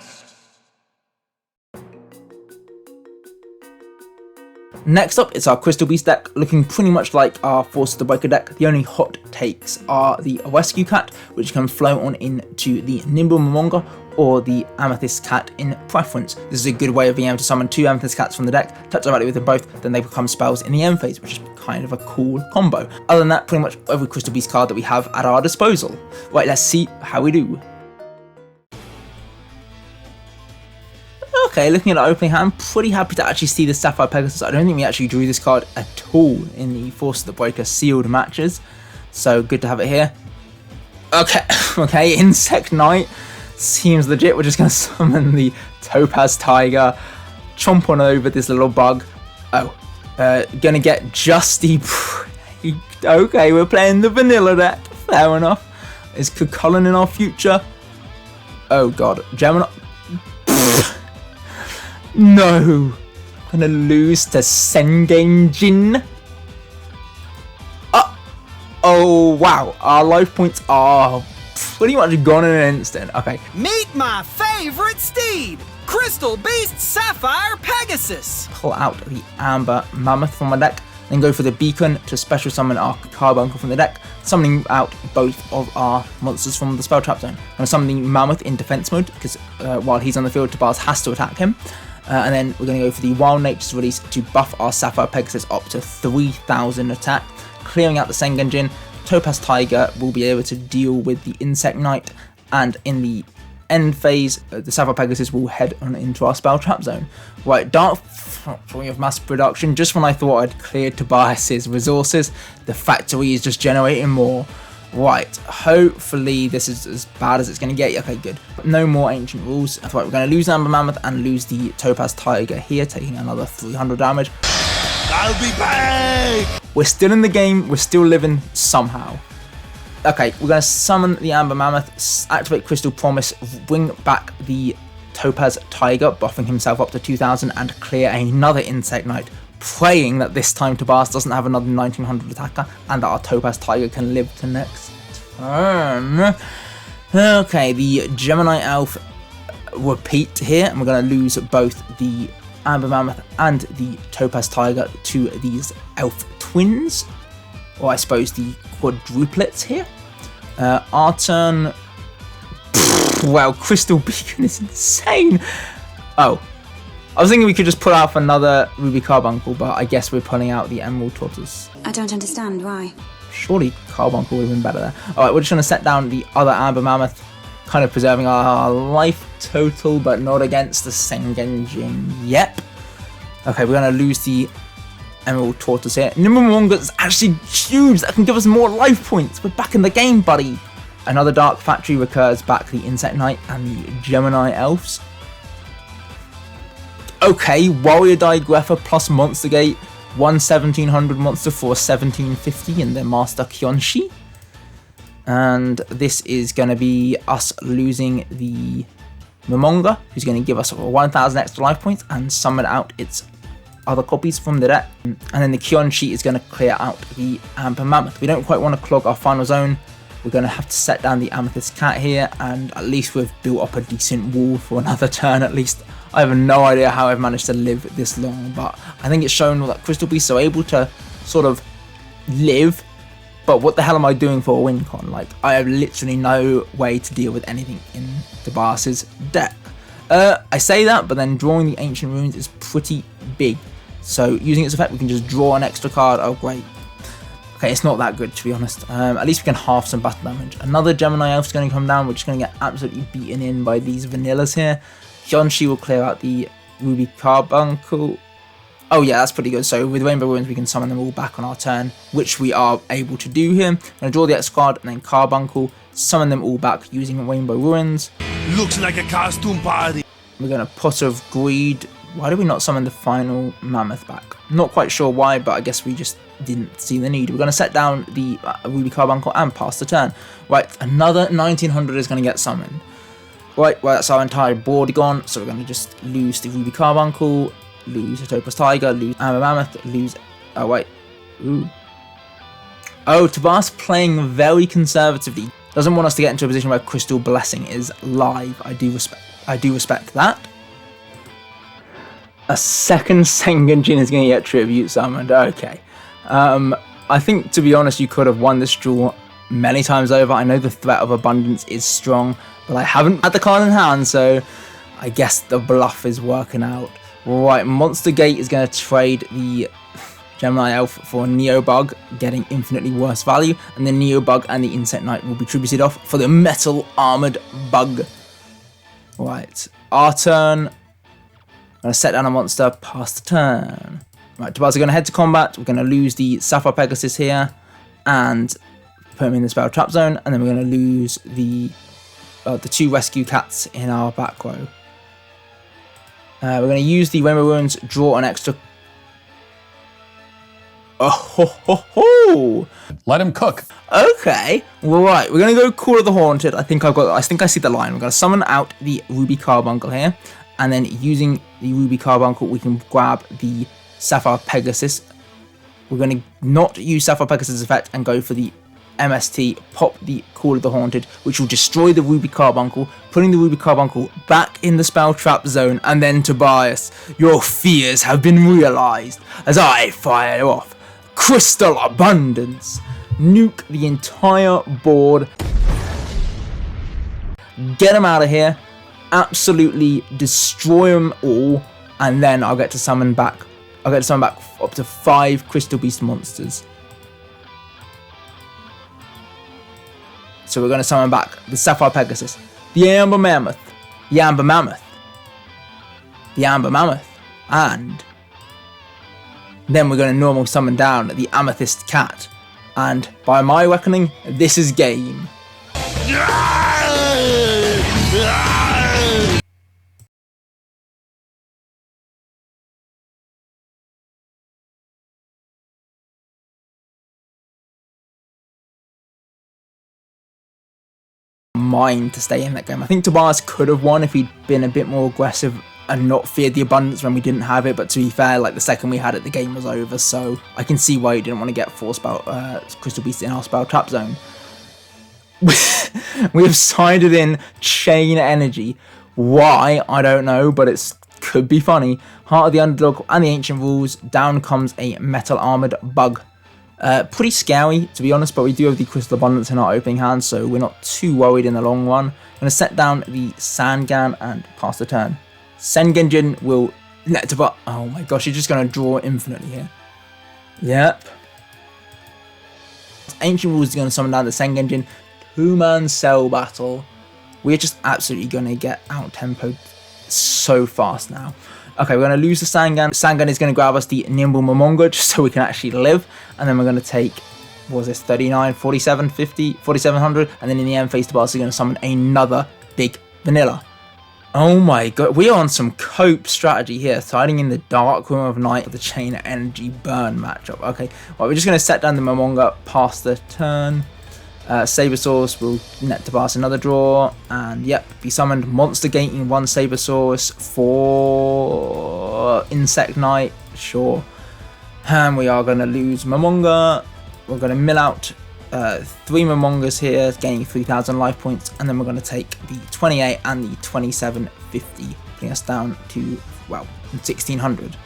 Next up, it's our Crystal Beast deck, looking pretty much like our Force of the Breaker deck. The only hot takes are the Rescue Cat, which can flow on into the Nimble Momonga, or the Amethyst Cat in preference. This is a good way of being able to summon 2 Amethyst Cats from the deck, touch directly with them both, then they become spells in the end phase, which is kind of a cool combo. Other than that, pretty much every Crystal Beast card that we have at our disposal. Right, let's see how we do. Okay, looking at our opening hand, pretty happy to actually see the Sapphire Pegasus. I don't think we actually drew this card at all in the Force of the Breaker sealed matches, so good to have it here. Okay, Insect Knight seems legit. We're just going to summon the Topaz Tiger, chomp on over this little bug. Oh, gonna get Justy. Okay, we're playing the vanilla deck. Fair enough. Is Kukulkan in our future? Oh god, Gemini. No, I'm gonna lose to Sengenjin. Oh wow, our life points are pretty much gone in an instant. Okay.
Meet my favorite steed, Crystal Beast Sapphire Pegasus.
Pull out the Amber Mammoth from my deck, then go for the Beacon to special summon our Carbuncle from the deck, summoning out both of our monsters from the Spell Trap Zone. I'm gonna summon the Mammoth in defense mode because while he's on the field, Tabas has to attack him. And then we're going to go for the Wild Nature's release to buff our Sapphire Pegasus up to 3000 attack, clearing out the Sengenjin. Topaz Tiger will be able to deal with the Insect Knight, and in the end phase, the Sapphire Pegasus will head on into our Spell Trap Zone. Right, Dark Factory of Mass Production. Just when I thought I'd cleared Tobias's resources, the factory is just generating more. Right, hopefully this is as bad as it's going to get. Okay, good. No more Ancient Rules. Right, we're going to lose Amber Mammoth and lose the Topaz Tiger here, taking another 300 damage.
I'll be back!
We're still in the game. We're still living somehow. Okay, we're going to summon the Amber Mammoth, activate Crystal Promise, bring back the Topaz Tiger, buffing himself up to 2000, and clear another Insect Knight, praying that this time Tabas doesn't have another 1900 attacker and that our Topaz Tiger can live to next turn. Okay, the Gemini Elf repeat here, and we're going to lose both the Amber Mammoth and the Topaz Tiger to these Elf Twins, or I suppose the quadruplets here. Our turn. Wow, Crystal Beacon is insane. Oh, I was thinking we could just pull out another Ruby Carbuncle, but I guess we're pulling out the Emerald Tortoise.
I don't understand why.
Surely Carbuncle would have been better there. Alright, we're just going to set down the other Amber Mammoth, kind of preserving our life total, but not against the Sengenjin. Yep. Okay, we're going to lose the Emerald Tortoise here. Nimble Momonga is actually huge. That can give us more life points. We're back in the game, buddy. Another Dark Factory recurs back the Insect Knight and the Gemini Elves. Okay, Warrior Digrapher plus Monster Gate, 1700 monster for 1750 in their Master Kyonshi. And this is going to be us losing the Momonga, who's going to give us 1000 extra life points and summon out its other copies from the deck. And then the Kyonshi is going to clear out the Amber Mammoth. We don't quite want to clog our final zone. We're going to have to set down the Amethyst Cat here, and at least we've built up a decent wall for another turn at least. I have no idea how I've managed to live this long, but I think it's shown that Crystal Beasts are able to sort of live, but what the hell am I doing for a win con? Like, I have literally no way to deal with anything in Tabas's deck. I say that, but then drawing the Ancient Runes is pretty big. So using its effect, we can just draw an extra card. Oh, great. Okay, it's not that good, to be honest. At least we can half some battle damage. Another Gemini Elf is going to come down. We're just going to get absolutely beaten in by these vanillas here. Kyonshi will clear out the Ruby Carbuncle. Oh yeah, that's pretty good. So with Rainbow Ruins, we can summon them all back on our turn, which we are able to do here. I'm going to draw the X card and then Carbuncle, summon them all back using Rainbow Ruins.
Looks like a costume party.
We're going to Pot of Greed. Why did we not summon the final Mammoth back? Not quite sure why, but I guess we just didn't see the need. We're going to set down the Ruby Carbuncle and pass the turn. Right, another 1900 is going to get summoned. Right, well, that's our entire board gone, so we're going to just lose the Ruby Carbuncle, lose a Topaz Tiger, lose Amber Mammoth, lose... Oh, wait. Ooh. Oh, Tobias playing very conservatively. Doesn't want us to get into a position where Crystal Blessing is live. I do respect that. A second Sengenjin is going to get Tribute summoned. Okay. I think, to be honest, you could have won this draw many times over. I know the threat of abundance is strong, but I haven't had the card in hand, so I guess the bluff is working out. Right, Monster Gate is going to trade the Gemini Elf for a Neo Bug, getting infinitely worse value, and the Neo Bug and the Insect Knight will be tributed off for the Metal Armored Bug. Right, our turn. I'm going to set down a monster, pass the turn. Right, Tobias are going to head to combat. We're going to lose the Sapphire Pegasus here, and put him in the Spell Trap Zone, and then we're going to lose the 2 Rescue Cats in our back row. We're going to use the Rainbow Ruins, draw an extra... Oh, ho, ho, ho.
Let him cook.
Okay, well, right, we're going to go Call of the Haunted. I think I see the line. We're going to summon out the Ruby Carbuncle here, and then using the Ruby Carbuncle, we can grab the Sapphire Pegasus. We're going to not use Sapphire Pegasus effect and go for the MST, pop the Call of the Haunted, which will destroy the Ruby Carbuncle, putting the Ruby Carbuncle back in the Spell Trap Zone, and then Tobias, your fears have been realized as I fire off Crystal Abundance. Nuke the entire board. Get them out of here. Absolutely destroy them all, and then I'll get to summon back. I'll get to summon back up to 5 Crystal Beast monsters. So we're going to summon back the Sapphire Pegasus, the Amber Mammoth, the Amber Mammoth, the Amber Mammoth, and then we're going to normal summon down the Amethyst Cat. And by my reckoning, this is game. Mine to stay in that game. I think Tobias could have won if he'd been a bit more aggressive and not feared the abundance when we didn't have it, but to be fair, like the second we had it, the game was over, so I can see why he didn't want to get 4 Crystal Beasts in our Spell Trap Zone. We have sided in Chain Energy. Why? I don't know, but it could be funny. Heart of the Underdog and the Ancient Rules. Down comes a Metal Armored Bug. Pretty scary, to be honest, but we do have the Crystal Abundance in our opening hand, so we're not too worried in the long run. I'm going to set down the Sangan and pass the turn. Sengenjin will let to... Oh my gosh, he's just going to draw infinitely here. Yep. Ancient Rules is going to summon down the Sengenjin. 2-man cell battle. We're just absolutely going to get out-tempoed so fast now. Okay, we're going to lose the Sangan. Sangan is going to grab us the Nimble Momonga just so we can actually live. And then we're going to take, what was this, 39, 47, 50, 4700. And then in the end, face to boss, we're going to summon another big vanilla. Oh my god, we are on some cope strategy here. Siding in the Dark Room of Night with the Chain Energy Burn matchup. Okay, well, we're just going to set down the Momonga, pass the turn. Sabersaurus will net to pass another draw, and yep, be summoned. Monster Gating 1 Sabersaurus for Insect Knight, sure. And we are going to lose Momonga. We're going to mill out 3 Momongas here, gaining 3,000 life points, and then we're going to take the 28 and the 2750, bring us down to, well, 1600.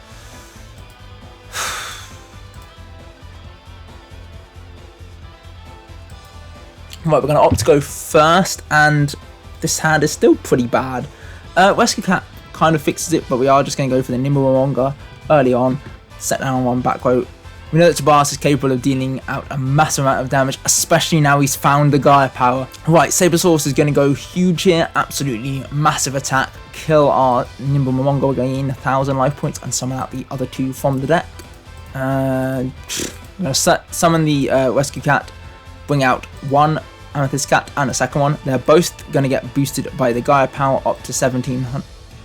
Right, we're going to opt to go first, and this hand is still pretty bad. Rescue Cat kind of fixes it, but we are just going to go for the Nimble Momonga early on, set down 1 back row, We know that Tobias is capable of dealing out a massive amount of damage, especially now he's found the Gaia power. Right, Sabersaurus is going to go huge here, absolutely massive attack, kill our Nimble Momongo, gain 1,000 life points, and summon out the other two from the deck. I'm going to summon the Rescue Cat, bring out one Amethyst Cat and a second one. They're both going to get boosted by the Gaia power up to 1,700.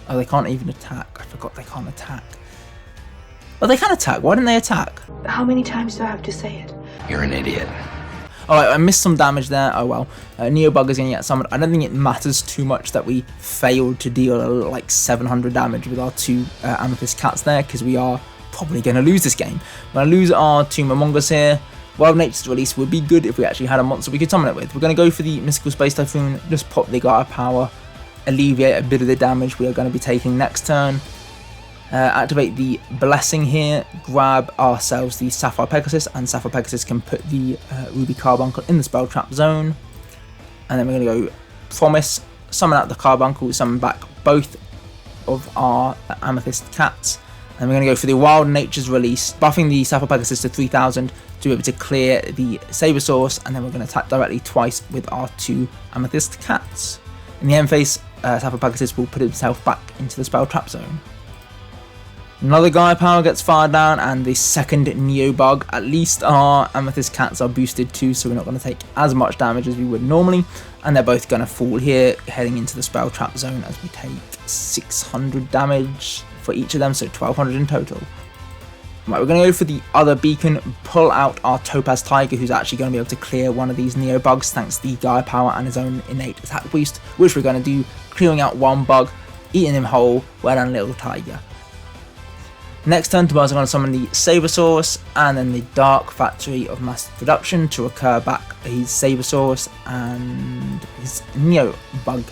Oh, they can't even attack. I forgot they can't attack. Oh, they can attack. Why didn't they attack?
How many times do I have to say it?
You're an idiot.
Alright, I missed some damage there. Oh well. Neobug is going to get summoned. I don't think it matters too much that we failed to deal like 700 damage with our two Amethyst Cats there, because we are probably going to lose this game. We're going to lose our two Momongas here. Wild Nature's Release would be good if we actually had a monster we could summon it with. We're going to go for the Mystical Space Typhoon, just pop the Gaia power, alleviate a bit of the damage we are going to be taking next turn. Activate the Blessing here, grab ourselves the Sapphire Pegasus, and Sapphire Pegasus can put the Ruby Carbuncle in the Spell Trap zone. And then we're going to go Promise, summon out the Carbuncle, summon back both of our Amethyst Cats. And we're going to go for the Wild Nature's Release, buffing the Sapphire Pegasus to 3,000 to be able to clear the Sabersaurus, and then we're going to attack directly twice with our two Amethyst Cats. In the end phase, Sapphire Pegasus will put himself back into the Spell Trap zone. Another Gaia power gets fired down, and the second Neobug. At least our Amethyst Cats are boosted too, so we're not going to take as much damage as we would normally. And they're both going to fall here, heading into the Spell Trap zone as we take 600 damage for each of them, so 1,200 in total. Right, we're going to go for the other beacon, pull out our Topaz Tiger, who's actually going to be able to clear one of these Neobugs thanks to the Gaia power and his own innate attack boost, which we're going to do, clearing out one bug, eating him whole. Well done, little tiger. Next turn, Tobias is going to summon the Sabersaurus and then the Dark Factory of Mass Production to recur back his Sabersaurus and his Neobug.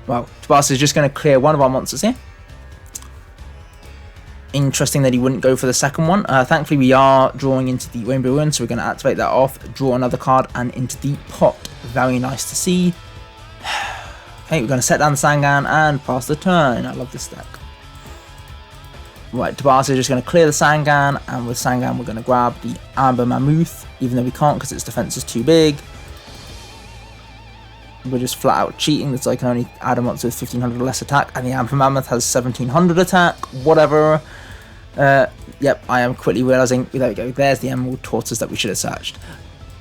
Well, Tobias is just going to clear one of our monsters here. Interesting that he wouldn't go for the second one. Thankfully, we are drawing into the Rainbow Ruin, so we're going to activate that off, draw another card, and into the pot. Very nice to see. Okay, we're going to set down the Sangan and pass the turn. I love this deck. Right, Tobias is just going to clear the Sangan, and with Sangan we're going to grab the Amber Mammoth, even though we can't because its defense is too big. We're just flat out cheating, so I can only add a monster with 1,500 less attack, and the Amber Mammoth has 1,700 attack, whatever. Yep, I am quickly realising, there we go, there's the Emerald Tortoise that we should have searched.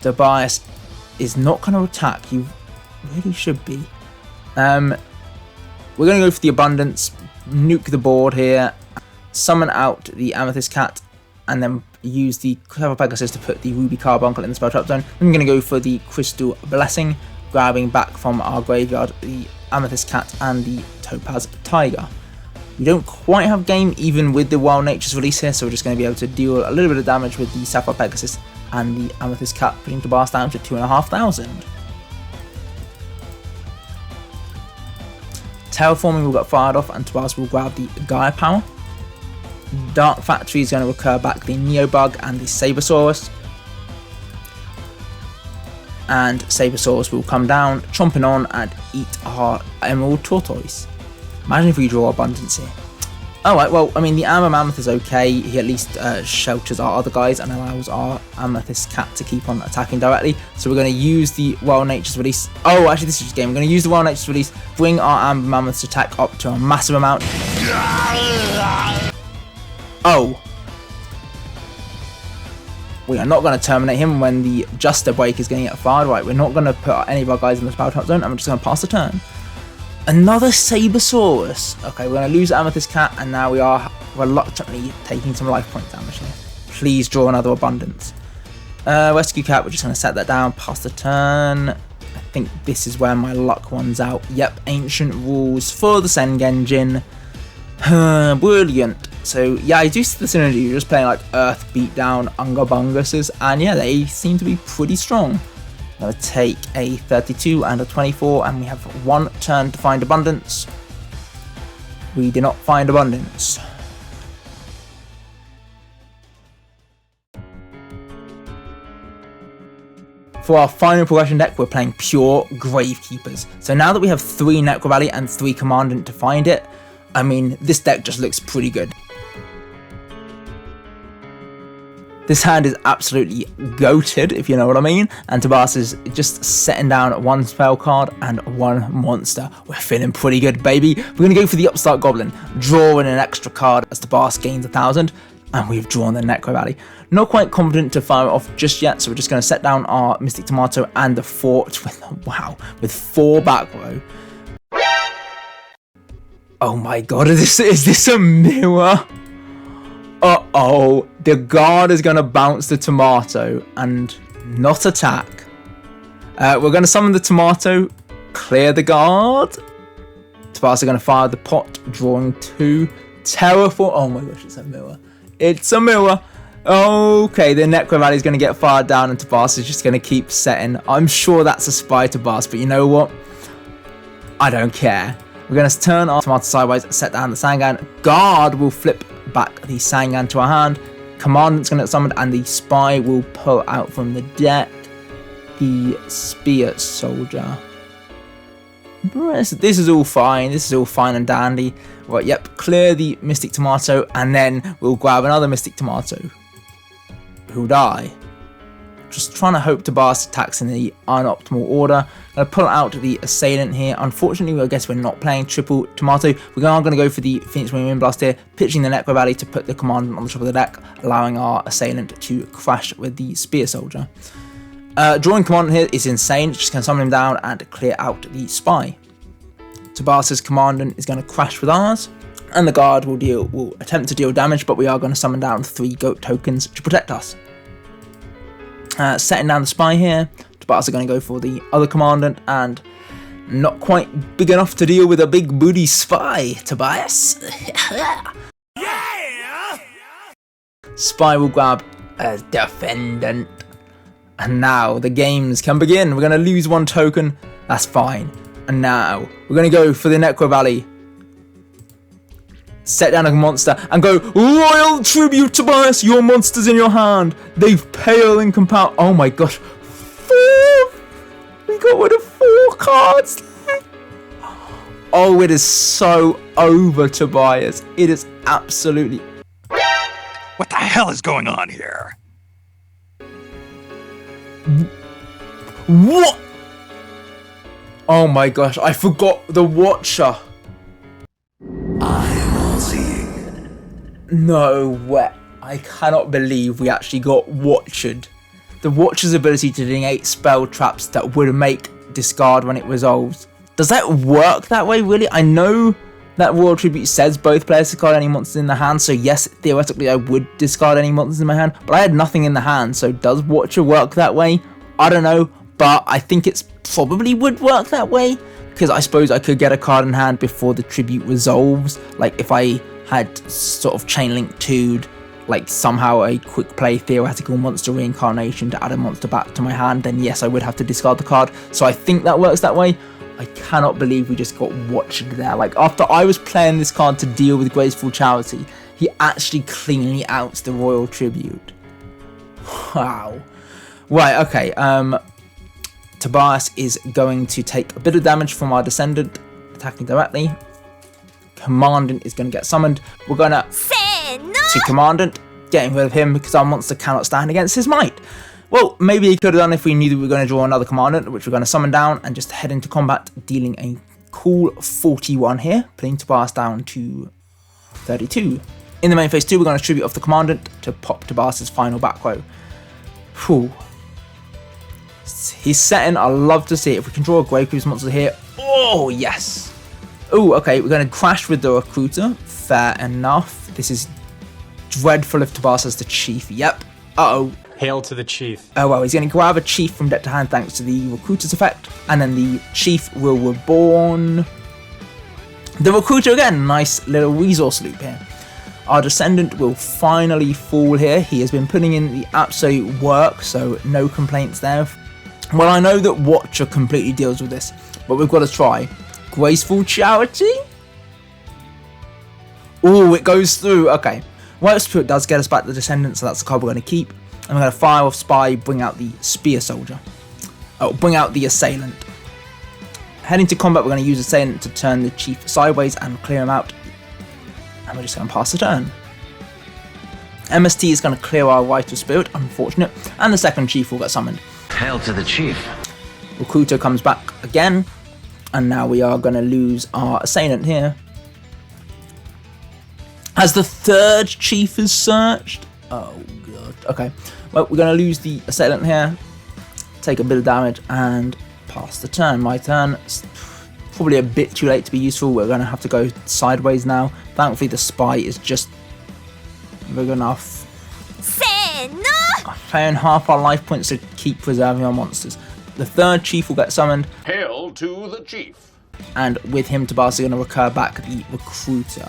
Tobias is not going to attack, you really should be. We're going to go for the Abundance, nuke the board here, summon out the Amethyst Cat, and then use the Sapphire Pegasus to put the Ruby Carbuncle in the Spell Trap zone. Then we're going to go for the Crystal Blessing, grabbing back from our graveyard the Amethyst Cat and the Topaz Tiger. We don't quite have game even with the Wild Nature's Release here, so we're just going to be able to deal a little bit of damage with the Sapphire Pegasus and the Amethyst Cat, putting Tobias down to 2,500. Terraforming will get fired off, and Tobias will grab the Gaia power. Dark Factory is going to recur back the Neobug and the Sabersaurus. And Sabersaurus will come down, chomping on and eat our Emerald Tortoise. Imagine if we draw Abundance here. Alright, well, I mean, the Amber Mammoth is okay. He at least shelters our other guys and allows our Amethyst Cat to keep on attacking directly. So we're going to use the Wild Nature's Release. Oh, actually, this is just a game. We're going to use the Wild Nature's Release, bring our Amber Mammoth's attack up to a massive amount. Oh. We are not going to terminate him when the Juster Break is going to get fired. Right, we're not going to put any of our guys in the Spell Trap zone. I'm just going to pass the turn. Another Sabersaurus. Okay, we're going to lose Amethyst Cat, and now we are reluctantly taking some life point damage here. Please draw another Abundance. Rescue Cat, we're just going to set that down, pass the turn. I think this is where my luck runs out. Yep, Ancient Rules for the Sengenjin. Brilliant. So yeah, I do see the synergy. You're just playing like Earth Beatdown Ungabunguses, and yeah, they seem to be pretty strong. I'm going to take a 32 and a 24, and we have one turn to find Abundance. We did not find Abundance. For our final progression deck, we're playing pure Gravekeepers. So now that we have 3 Necro Valley and 3 Commandant to find it, I mean, this deck just looks pretty good. This hand is absolutely goated, if you know what I mean. And Tobias is just setting down one spell card and one monster. We're feeling pretty good, baby. We're going to go for the Upstart Goblin, drawing an extra card as Tobias gains 1,000. And we've drawn the Necro Valley. Not quite confident to fire it off just yet, so we're just going to set down our Mystic Tomato and the fort with 4 back row. Oh my god, is this a mirror? Uh-oh, the guard is going to bounce the tomato and not attack. We're going to summon the tomato, clear the guard. Tobias are going to fire the pot, drawing 2. Terraform. Oh my gosh, it's a mirror. It's a mirror. Okay, the Necro Valley is going to get fired down and Tobias is just going to keep setting. I'm sure that's a spy Tobias, but you know what? I don't care. We're going to turn our tomato sideways, set down the Sangan. Guard will flip back the Sangan to our hand. Commandant's going to get summoned and the spy will pull out from the deck the Spear Soldier. This is all fine. This is all fine and dandy. Right, yep, clear the Mystic Tomato and then we'll grab another Mystic Tomato. Who'll die. Just trying to hope Tobias attacks in the unoptimal order. I'm going to pull out the Assailant here. Unfortunately, I guess we're not playing triple Tomato. We're going to go for the Phoenix Wing Wind Blast here, pitching the Necro Valley to put the Commandant on the top of the deck, allowing our Assailant to crash with the Spear Soldier. Drawing Commandant here is insane. Just going to summon him down and clear out the Spy. Tobias's Commandant is going to crash with ours. And the guard will attempt to deal damage, but we are going to summon down 3 goat tokens to protect us. Setting down the spy here. Tobias are going to go for the other commandant, and not quite big enough to deal with a big booty spy, Tobias. Yeah! Spy will grab a defendant. And now the games can begin. We're going to lose 1 token. That's fine. And now we're going to go for the Necro Valley. Set down a monster and go Royal Tribute, Tobias. Your monster's in your hand. They've pale in compound. Oh my gosh. 4. We got rid of 4 cards. Oh, it is so over, Tobias. It is absolutely.
What the hell is going on here?
What? Oh my gosh, I forgot the Watcher. No way. I cannot believe we actually got Watchered. The Watcher's ability to negate spell traps that would make discard when it resolves. Does that work that way, really? I know that Royal Tribute says both players discard any monsters in the hand, so yes, theoretically I would discard any monsters in my hand, but I had nothing in the hand, so does Watcher work that way? I don't know, but I think it's probably would work that way, because I suppose I could get a card in hand before the Tribute resolves, like if I had sort of Chain Link 2'd, like somehow a quick play theoretical monster reincarnation to add a monster back to my hand, then yes, I would have to discard the card, so I think that works that way. I cannot believe we just got Watched there. Like, after I was playing this card to deal with Graceful Charity, he actually cleanly outs the Royal Tribute. Wow. Right, okay. Tobias is going to take a bit of damage from our Descendant, attacking directly. Commandant is going to get summoned. We're going to Commandant, getting rid of him because our monster cannot stand against his might. Well, maybe he could have done if we knew that we were going to draw another Commandant, which we're going to summon down and just head into combat, dealing a cool 41 here, putting Tobias down to 32. In the main phase 2, we're going to tribute off the Commandant to pop Tobias's final back row. Whew. He's setting. I love to see it. If we can draw a Gravekeeper's monster here. Oh, yes. Oh, okay. We're going to crash with the Recruiter. Fair enough. This is dreadful if Tobias has the Chief. Yep. Uh-oh.
Hail to the Chief.
Oh well, he's going to grab a Chief from deck to hand thanks to the Recruiter's effect, and then the Chief will reborn the Recruiter again. Nice little resource loop here. Our Descendant will finally fall here. He has been putting in the absolute work, so no complaints there. Well, I know that Watcher completely deals with this, but we've got to try. Graceful Charity? Oh, it goes through. Okay. White Spirit does get us back the Descendant, so that's the card we're going to keep. And we're going to fire off Spy, bring out the Spear Soldier. Oh, bring out the Assailant. Heading to combat, we're going to use Assailant to turn the Chief sideways and clear him out. And we're just going to pass the turn. MST is going to clear our Rite of Spirit, unfortunate, and the second chief will get summoned.
Hail to the chief.
Recruiter comes back again, and now we are going to lose our assailant here. As the third chief is searched. Oh god. Okay. Well, we're going to lose the assailant here, take a bit of damage, and pass the turn. My turn. It's probably a bit too late to be useful. We're going to have to go sideways now. Thankfully, the spy is just big enough. Paying half our life points to keep preserving our monsters. The third chief will get summoned.
Hail to the chief.
And with him, Tabas is going to recur back the recruiter.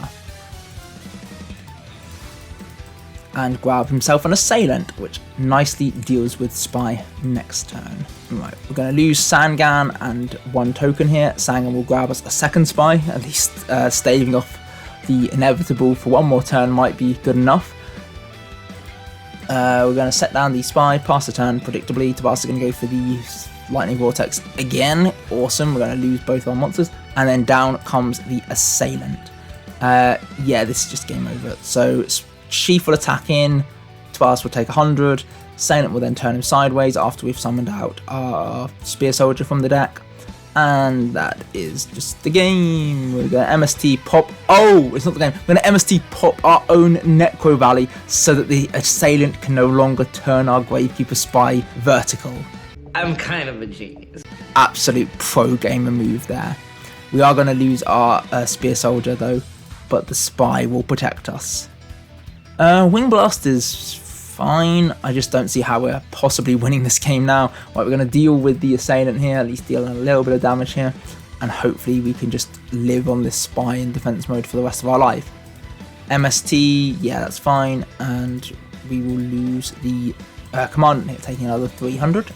And grab himself an assailant, which nicely deals with spy next turn. Right, we're going to lose Sangan and one token here. Sangan will grab us a second spy, at least staving off the inevitable for one more turn might be good enough. We're going to set down the spy, pass the turn predictably. Tabas is going to go for the lightning vortex again. Awesome, we're going to lose both our monsters. And then down comes the assailant. Yeah, this is just game over. So Chief will attack in, Tabas will take 100, Assailant will then turn him sideways after we've summoned out our Spear Soldier from the deck. And that is just the game. We're going to MST pop. Oh, it's not the game. We're going to MST pop our own Necro Valley so that the Assailant can no longer turn our Gravekeeper Spy vertical.
I'm kind of a genius.
Absolute pro gamer move there. We are going to lose our Spear Soldier though, but the Spy will protect us. Wing Blast is fine. I just don't see how we're possibly winning this game now. Right, we're going to deal with the Assailant here, at least deal a little bit of damage here, and hopefully we can just live on this Spy in defense mode for the rest of our life. MST, yeah, that's fine, and we will lose the Commandant here, taking another 300.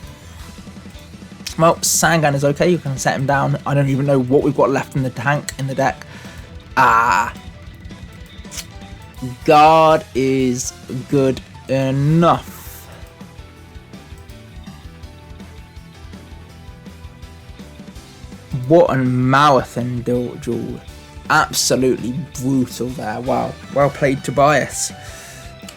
Well, Sangan is okay, you can set him down. I don't even know what we've got left in the tank, in the deck. Guard is good enough. What a marathon duel. Absolutely brutal there. Wow. Well played, Tobias.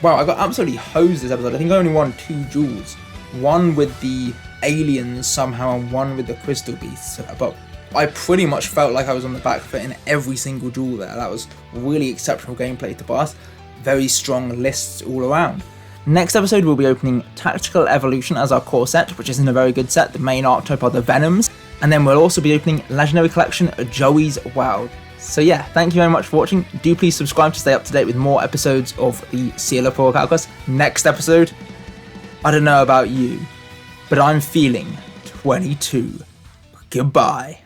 Wow, I got absolutely hosed this episode. I think I only won 2 duels. One with the aliens somehow and one with the crystal beasts. But I pretty much felt like I was on the back foot in every single duel there. That was really exceptional gameplay, Tobias. Very strong lists all around. Next episode we'll be opening Tactical Evolution as our core set, which isn't a very good set. The main archetype are the Venoms. And then we'll also be opening Legendary Collection Joey's Wild. So yeah, thank you very much for watching. Do please subscribe to stay up to date with more episodes of the Seal of Progrichalcos. Next episode, I don't know about you, but I'm feeling 22. Goodbye.